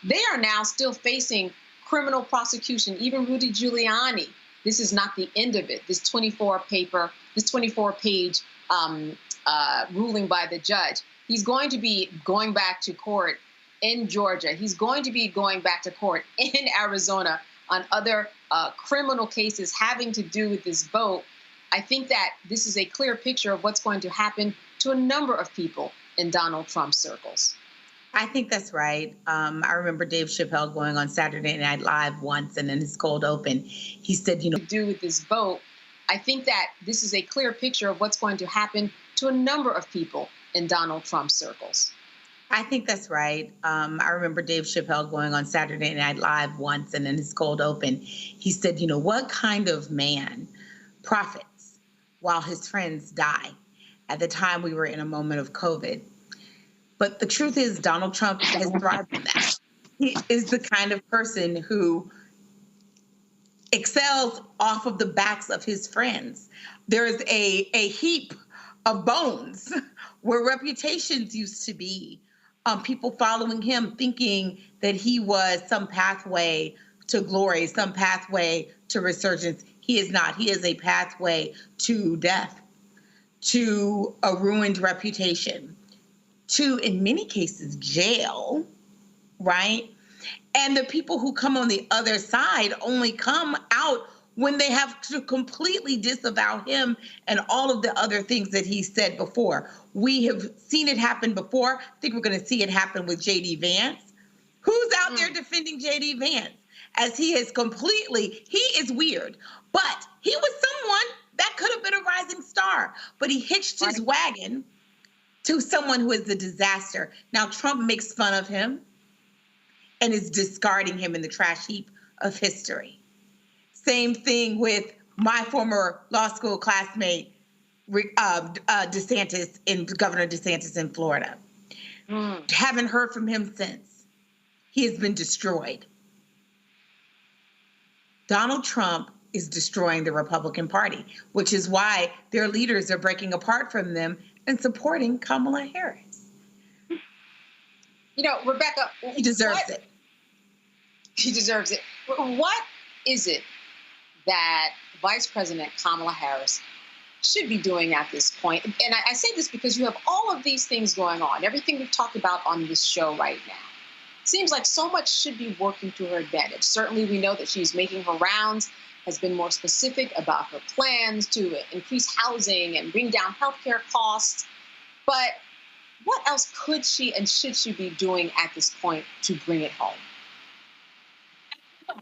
they are now still facing criminal prosecution. Even Rudy Giuliani, this is not the end of it. This 24-page ruling by the judge. He's going to be going back to court in Georgia. He's going to be going back to court in Arizona on other criminal cases having to do with this vote. I think that this is a clear picture of what's going to happen to a number of people in Donald Trump circles. I think that's right. I remember Dave Chappelle going on Saturday Night Live once, and in his cold open, he said, to do with this vote. I think that this is a clear picture of what's going to happen to a number of people in Donald Trump circles. I think that's right. I remember Dave Chappelle going on Saturday Night Live once, and in his cold open, he said, what kind of man profits while his friends die? At the time, we were in a moment of COVID. But the truth is, Donald Trump has thrived in that. He is the kind of person who excels off of the backs of his friends. There is a heap of bones where reputations used to be. People following him, thinking that he was some pathway to glory, some pathway to resurgence. He is not. He is a pathway to death, to a ruined reputation, to, in many cases, jail, right? And the people who come on the other side only come out when they have to completely disavow him and all of the other things that he said before. We have seen it happen before. I think we're going to see it happen with J.D. Vance. Who's out there defending J.D. Vance? As he is he is weird, but he was someone that could have been a rising star, but he hitched his wagon to someone who is a disaster. Now, Trump makes fun of him and is discarding him in the trash heap of history. Same thing with my former law school classmate, Governor DeSantis in Florida. Haven't heard from him since. He has been destroyed. Donald Trump is destroying the Republican Party, which is why their leaders are breaking apart from them and supporting Kamala Harris. Rebecca, he deserves it. He deserves it. What is it that Vice President Kamala Harris should be doing at this point? And I say this because you have all of these things going on, everything we've talked about on this show right now. Seems like so much should be working to her advantage. Certainly, we know that she's making her rounds, has been more specific about her plans to increase housing and bring down healthcare costs. But what else could she and should she be doing at this point to bring it home?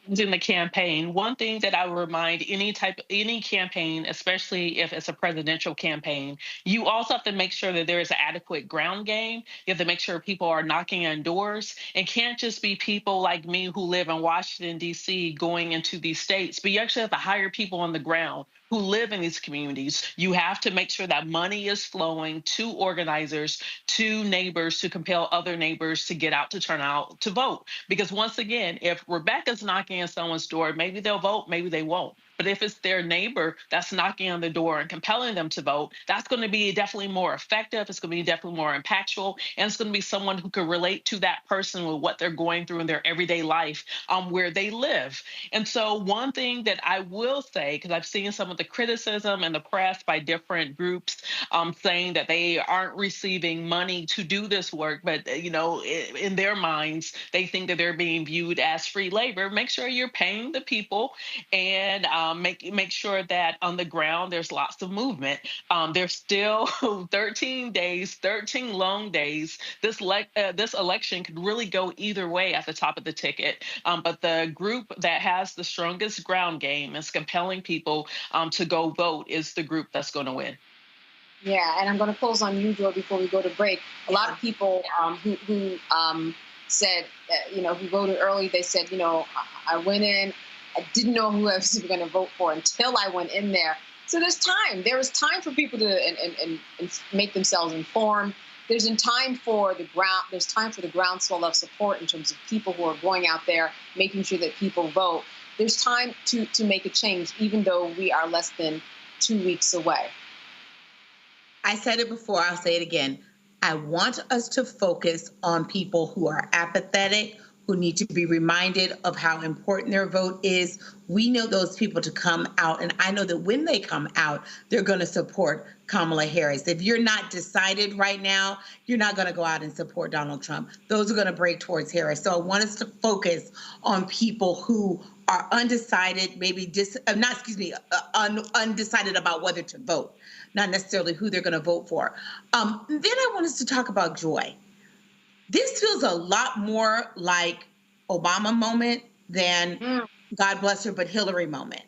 In the campaign, one thing that I would remind any campaign, especially if it's a presidential campaign, you also have to make sure that there is an adequate ground game. You have to make sure people are knocking on doors. It can't just be people like me who live in Washington, D.C. going into these states, but you actually have to hire people on the ground who live in these communities. You have to make sure that money is flowing to organizers, to neighbors, to compel other neighbors to get out, to turn out to vote. Because once again, if Rebecca's knocking on someone's door, maybe they'll vote, maybe they won't. But if it's their neighbor that's knocking on the door and compelling them to vote, that's going to be definitely more effective. It's going to be definitely more impactful. And it's going to be someone who can relate to that person with what they're going through in their everyday life where they live. And so one thing that I will say, because I've seen some of the criticism in the press by different groups saying that they aren't receiving money to do this work, but, in their minds, they think that they're being viewed as free labor. Make sure you're paying the people and make sure that on the ground there's lots of movement. There's still 13 days, 13 long days. This election could really go either way at the top of the ticket. But the group that has the strongest ground game is compelling people to go vote is the group that's going to win. Yeah, and I'm going to close on you, Joy, before we go to break. A lot of people who said, who voted early, they said, I went in, I didn't know who I was going to vote for until I went in there. So there's time. There is time for people to and make themselves informed. There's time for the groundswell of support in terms of people who are going out there, making sure that people vote. There's time to make a change, even though we are less than 2 weeks away. I said it before, I'll say it again. I want us to focus on people who are apathetic, who need to be reminded of how important their vote is. We know those people to come out, and I know that when they come out, they're going to support Kamala Harris. If you're not decided right now, you're not going to go out and support Donald Trump. Those are going to break towards Harris. So I want us to focus on people who are undecided, undecided about whether to vote, not necessarily who they're going to vote for. Then I want us to talk about joy. This feels a lot more like Obama moment than God bless her, but Hillary moment.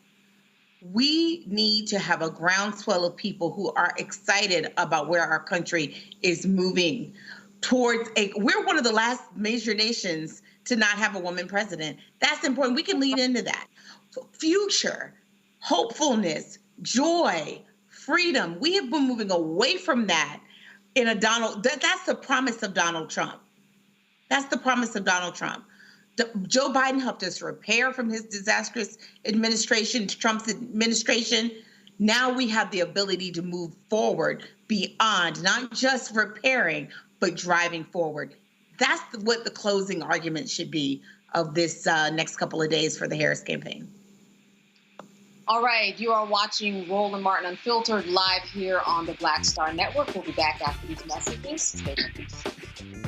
We need to have a groundswell of people who are excited about where our country is moving towards we're one of the last major nations to not have a woman president. That's important. We can lead into that. Future, hopefulness, joy, freedom. We have been moving away from that in that's the promise of Donald Trump. That's the promise of Donald Trump. Joe Biden helped us repair from his disastrous administration to Trump's administration. Now we have the ability to move forward beyond not just repairing, but driving forward. That's what the closing argument should be of this next couple of days for the Harris campaign. All right, you are watching Roland Martin Unfiltered live here on the Black Star Network. We'll be back after these messages. Stay tuned.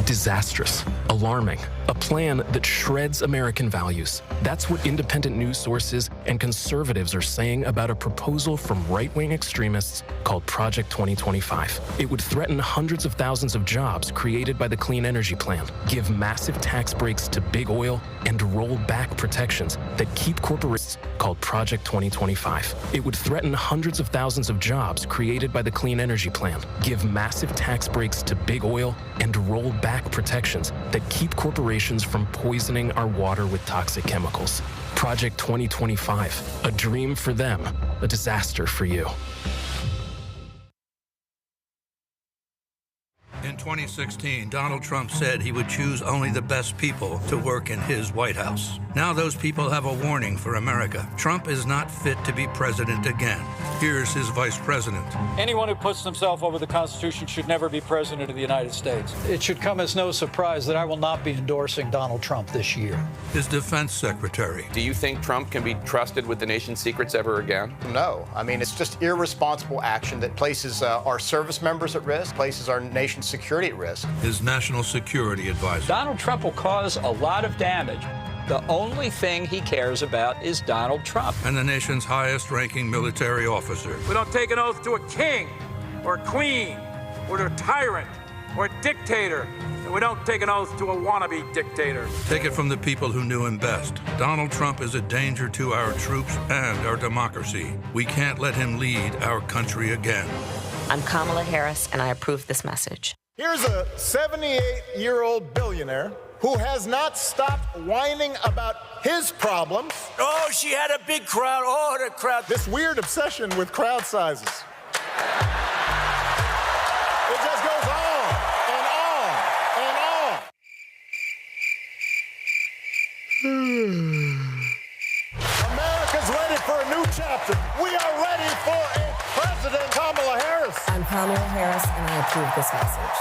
Disastrous, alarming, a plan that shreds American values. That's what independent news sources and conservatives are saying about a proposal from right-wing extremists called Project 2025. It would threaten hundreds of thousands of jobs created by the Clean Energy Plan, give massive tax breaks to big oil, and roll back protections that keep corporations called Project 2025. It would threaten hundreds of thousands of jobs created by the Clean Energy Plan, give massive tax breaks to big oil, and roll back protections that keep corporations from poisoning our water with toxic chemicals. Project 2025, a dream for them, a disaster for you. In 2016, Donald Trump said he would choose only the best people to work in his White House. Now those people have a warning for America. Trump is not fit to be president again. Here's his vice president. Anyone who puts himself over the Constitution should never be president of the United States. It should come as no surprise that I will not be endorsing Donald Trump this year. His defense secretary. Do you think Trump can be trusted with the nation's secrets ever again? No. I mean, it's just irresponsible action that places our service members at risk, places our nation's security at risk. His national security advisor. Donald Trump will cause a lot of damage. The only thing he cares about is Donald Trump. And the nation's highest-ranking military officer. We don't take an oath to a king or a queen or to a tyrant or a dictator. And we don't take an oath to a wannabe dictator. Take it from the people who knew him best. Donald Trump is a danger to our troops and our democracy. We can't let him lead our country again. I'm Kamala Harris, and I approve this message. Here's a 78-year-old billionaire who has not stopped whining about his problems. Oh, she had a big crowd. Oh, the crowd. This weird obsession with crowd sizes. It just goes on and on and on. America's ready for a new chapter. We are ready for a President Kamala Harris. I'm Kamala Harris, and I approve this message.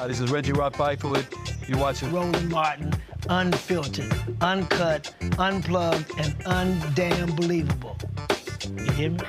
This is Reggie Rock Byford. You're watching Roland Martin, unfiltered, uncut, unplugged, and undamn believable. You hear me?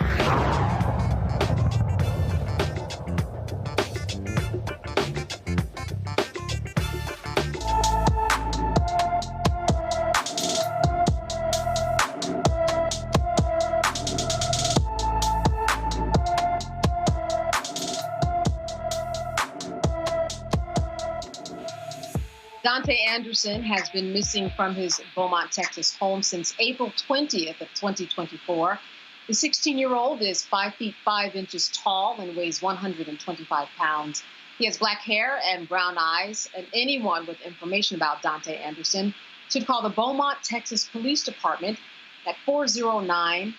Dante Anderson has been missing from his Beaumont, Texas home since April 20th of 2024. The 16-year-old is 5 feet 5 inches tall and weighs 125 pounds. He has black hair and brown eyes, and anyone with information about Dante Anderson should call the Beaumont, Texas Police Department at 409-880-3865.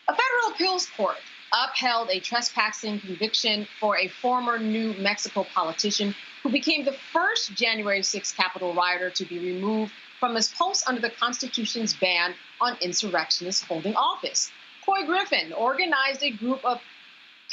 A federal appeals court upheld a trespassing conviction for a former New Mexico politician who became the first January 6th Capitol rioter to be removed from his post under the Constitution's ban on insurrectionists holding office. Coy Griffin organized a group of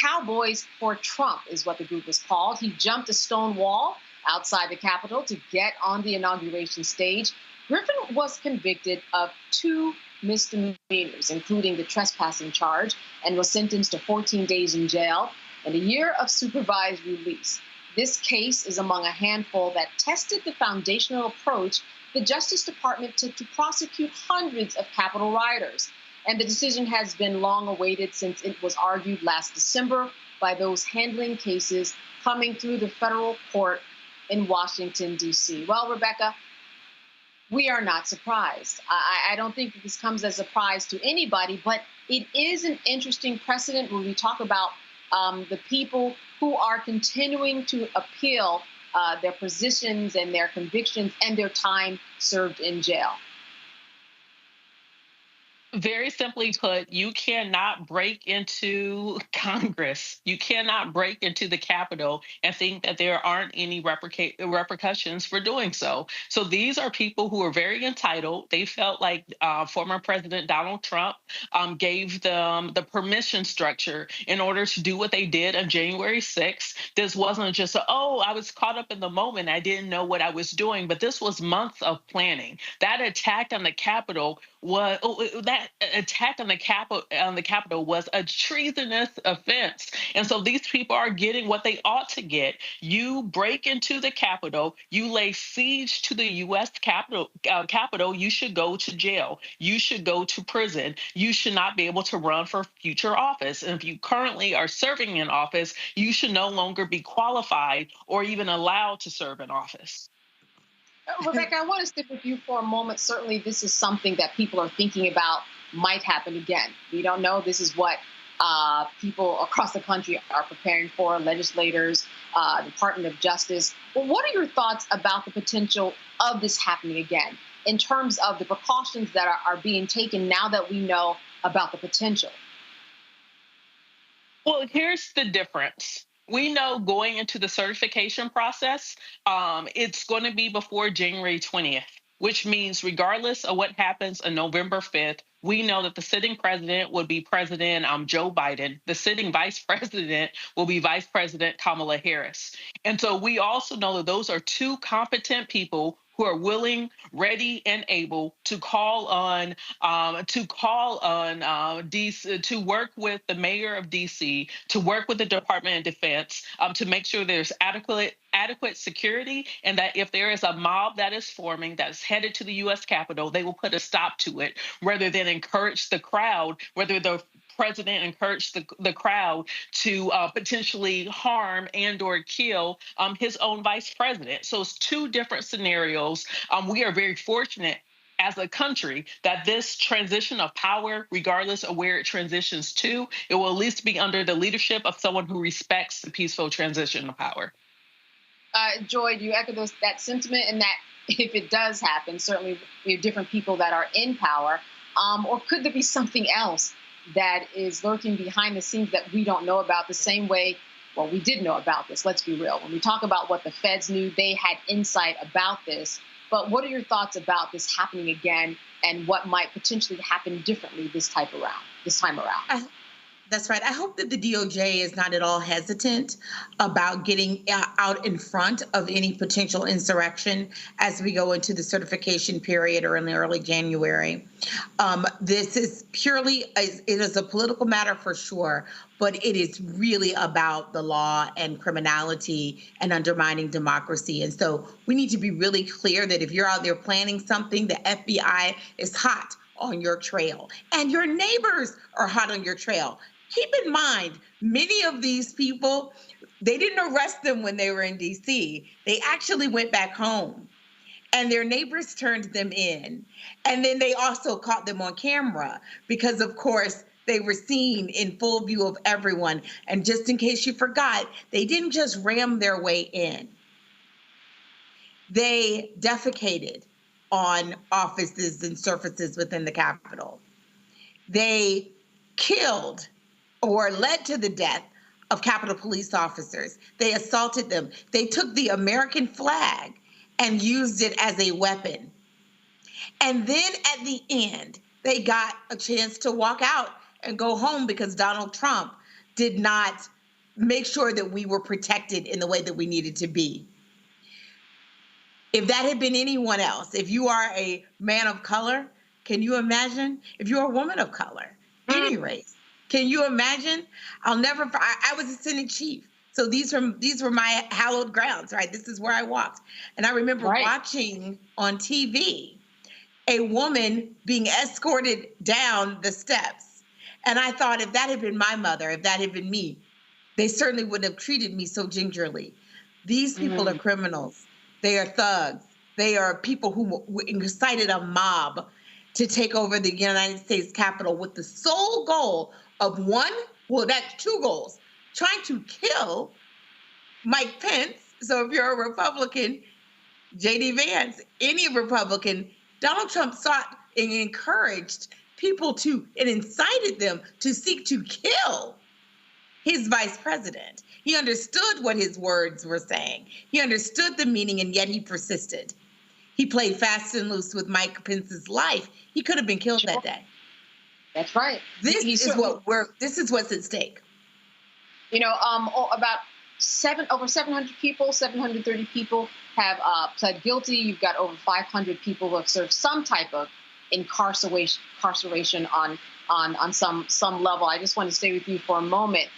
Cowboys for Trump, is what the group was called. He jumped a stone wall outside the Capitol to get on the inauguration stage. Griffin was convicted of 2 misdemeanors, including the trespassing charge, and was sentenced to 14 days in jail and a year of supervised release. This case is among a handful that tested the foundational approach the Justice Department took to prosecute hundreds of Capitol rioters. And the decision has been long awaited since it was argued last December by those handling cases coming through the federal court in Washington, D.C. Well, Rebecca, we are not surprised. I don't think that this comes as a surprise to anybody, but it is an interesting precedent when we talk about the people who are continuing to appeal their positions and their convictions and their time served in jail. Very simply put, you cannot break into Congress. You cannot break into the Capitol and think that there aren't any repercussions for doing so. So these are people who are very entitled. They felt like former President Donald Trump gave them the permission structure in order to do what they did on January 6th. This wasn't just, I was caught up in the moment. I didn't know what I was doing, but this was months of planning. That attack on the Capitol was was a treasonous offense. And so these people are getting what they ought to get. You break into the Capitol, you lay siege to the U.S. Capitol, you should go to jail. You should go to prison. You should not be able to run for future office. And if you currently are serving in office, you should no longer be qualified or even allowed to serve in office. Rebecca, I want to stick with you for a moment. Certainly, this is something that people are thinking about might happen again. We don't know. This is what people across the country are preparing for, legislators, Department of Justice. Well, what are your thoughts about the potential of this happening again? in terms of the precautions that are being taken now that we know about the potential? Well, here's the difference. We know going into the certification process, it's going to be before January 20th, which means regardless of what happens on November 5th, we know that the sitting president will be President Joe Biden. The sitting vice president will be Vice President Kamala Harris. And so we also know that those are two competent people who are willing, ready, and able to call on DC, to work with the mayor of DC, to work with the Department of Defense, to make sure there's adequate security, and that if there is a mob that is forming that is headed to the U.S. Capitol, they will put a stop to it, rather than encourage the crowd, whether the president encouraged the crowd to potentially harm and or kill his own vice president. So it's two different scenarios. We are very fortunate as a country that this transition of power, regardless of where it transitions to, it will at least be under the leadership of someone who respects the peaceful transition of power. Joy, do you echo that sentiment? And that if it does happen, certainly we have different people that are in power, or could there be something else that is lurking behind the scenes that we don't know about, the same way, well, we did know about this, let's be real. When we talk about what the feds knew, they had insight about this. But what are your thoughts about this happening again, and what might potentially happen differently this time around? That's right. I hope that the DOJ is not at all hesitant about getting out in front of any potential insurrection as we go into the certification period or in the early January. This is purely, it is a political matter for sure, but it is really about the law and criminality and undermining democracy. And so we need to be really clear that if you're out there planning something, the FBI is hot on your trail, and your neighbors are hot on your trail. Keep in mind, many of these people, they didn't arrest them when they were in D.C. They actually went back home, and their neighbors turned them in. And then they also caught them on camera because, of course, they were seen in full view of everyone. And just in case you forgot, they didn't just ram their way in. They defecated on offices and surfaces within the Capitol. They killed or led to the death of Capitol Police officers. They assaulted them. They took the American flag and used it as a weapon. And then at the end, they got a chance to walk out and go home because Donald Trump did not make sure that we were protected in the way that we needed to be. If that had been anyone else, if you are a man of color, can you imagine? If you're a woman of color, any race, can you imagine? I was a Senate chief. So these were my hallowed grounds, right? This is where I walked. And I remember watching on TV a woman being escorted down the steps. And I thought, if that had been my mother, if that had been me, they certainly wouldn't have treated me so gingerly. These people are criminals. They are thugs. They are people who incited a mob to take over the United States Capitol with the sole goal of that's two goals: trying to kill Mike Pence. So if you're a Republican, J.D. Vance, any Republican, Donald Trump sought and encouraged people and incited them to seek to kill his vice president. He understood what his words were saying. He understood the meaning, and yet he persisted. He played fast and loose with Mike Pence's life. He could have been killed that day. That's right. This is what's at stake. You know, about over 700 people, 730 people have pled guilty. You've got over 500 people who have served some type of incarceration on some level. I just want to stay with you for a moment.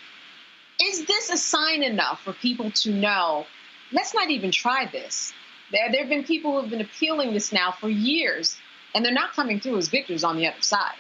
Is this a sign enough for people to know, let's not even try this? There have been people who have been appealing this now for years, and they're not coming through as victors on the other side.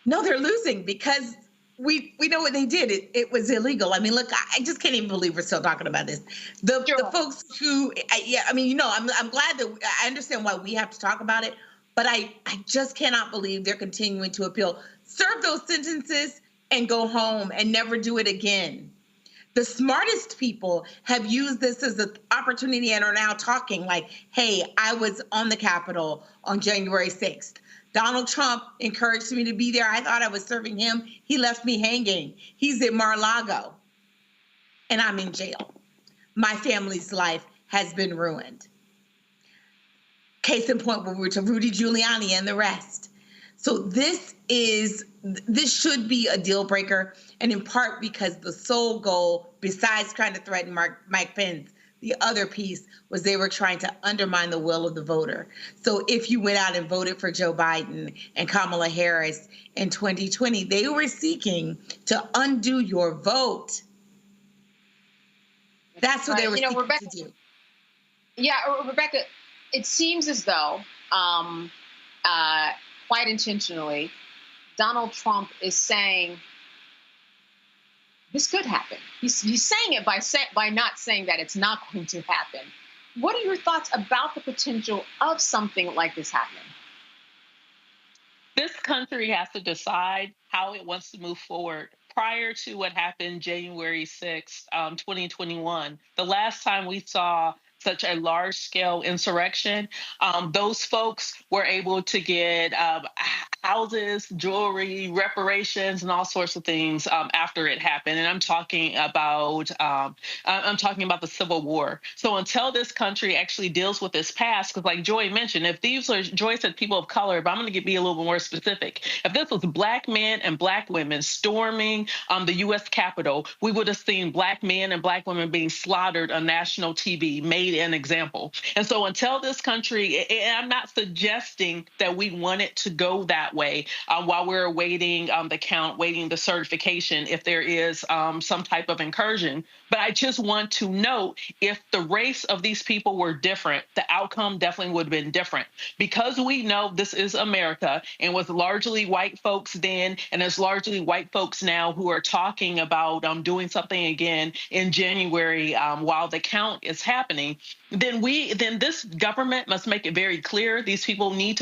No, they're losing because we know what they did. It was illegal. I mean, look, I just can't even believe we're still talking about this. The folks who, I'm glad that I understand why we have to talk about it, but I just cannot believe they're continuing to appeal. Serve those sentences and go home and never do it again. The smartest people have used this as an opportunity and are now talking like, hey, I was on the Capitol on January 6th. Donald Trump encouraged me to be there. I thought I was serving him. He left me hanging. He's at Mar-a-Lago, and I'm in jail. My family's life has been ruined. Case in point, when we're to Rudy Giuliani and the rest. So this should be a deal breaker, and in part because the sole goal, besides trying to threaten Mike Pence, the other piece was they were trying to undermine the will of the voter. So if you went out and voted for Joe Biden and Kamala Harris in 2020, they were seeking to undo your vote. That's what they were seeking to do. Yeah, Rebecca, it seems as though, quite intentionally, Donald Trump is saying this could happen. He's saying it by not saying that it's not going to happen. What are your thoughts about the potential of something like this happening? This country has to decide how it wants to move forward. Prior to what happened January 6th, 2021, the last time we saw such a large-scale insurrection, those folks were able to get houses, jewelry, reparations, and all sorts of things after it happened. And I'm talking about the Civil War. So until this country actually deals with its past, because like Joy mentioned, if these are, Joy said people of color, but I'm going to be a little bit more specific. If this was Black men and Black women storming the U.S. Capitol, we would have seen Black men and Black women being slaughtered on national TV, made an example. And so until this country, and I'm not suggesting that we want it to go that way while we're awaiting the count, waiting the certification, if there is some type of incursion. But I just want to note, if the race of these people were different, the outcome definitely would have been different. Because we know this is America and was largely white folks then, and it's largely white folks now who are talking about doing something again in January while the count is happening, then this government must make it very clear these people need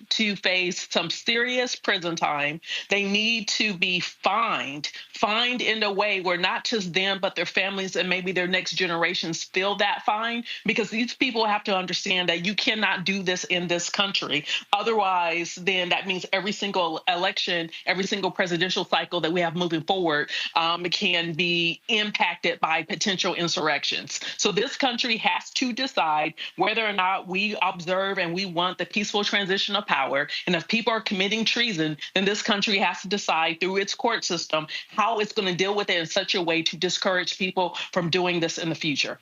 to face some serious prison time. They need to be fined in a way where not just them, but their families and maybe their next generations feel that fine, because these people have to understand that you cannot do this in this country. Otherwise, then that means every single election, every single presidential cycle that we have moving forward can be impacted by potential insurrections. So this country has to decide whether or not we observe and we want the peaceful transition of power. And if people are committing treason, then this country has to decide through its court system how it's going to deal with it in such a way to discourage people from doing this in the future.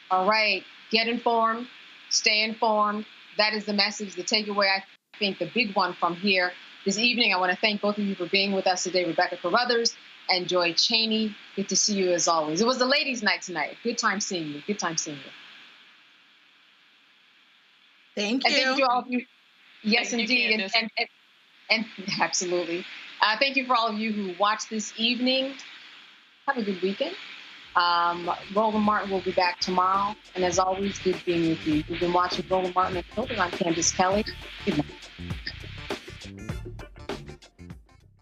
All right. Get informed. Stay informed. That is the message, the takeaway. I think the big one from here this evening. I want to thank both of you for being with us today, Rebecca Carruthers and Joy Cheney. Good to see you as always. It was the ladies' night tonight. Good time seeing you. Good time seeing you. Thank you. And thank you all of you. Yes, Thank indeed. You, and absolutely. Thank you for all of you who watched this evening. Have a good weekend. Roland Martin will be back tomorrow. And as always, good being with you. You've been watching Roland Martin Unfiltered. I'm Candace Kelly. Good night.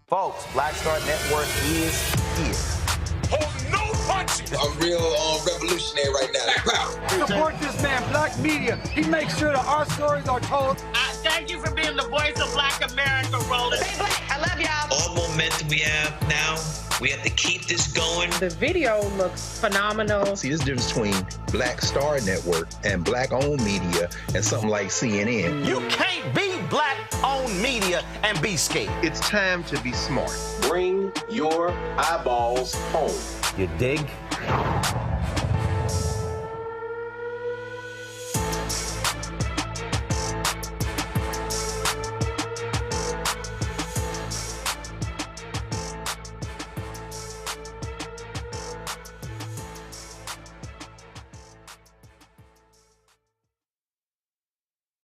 Folks, Black Star Network is here. Oh, no punches! I'm real revolutionary right now. Support this man, Black Media. He makes sure that our stories are told. Thank you for being the voice of Black America, Roland. Stay black. I love y'all. All momentum we have now, we have to keep this going. The video looks phenomenal. See, there's a difference between Black Star Network and Black-owned media and something like CNN. You can't be Black-owned media and be scared. It's time to be smart. Bring your eyeballs home. You dig?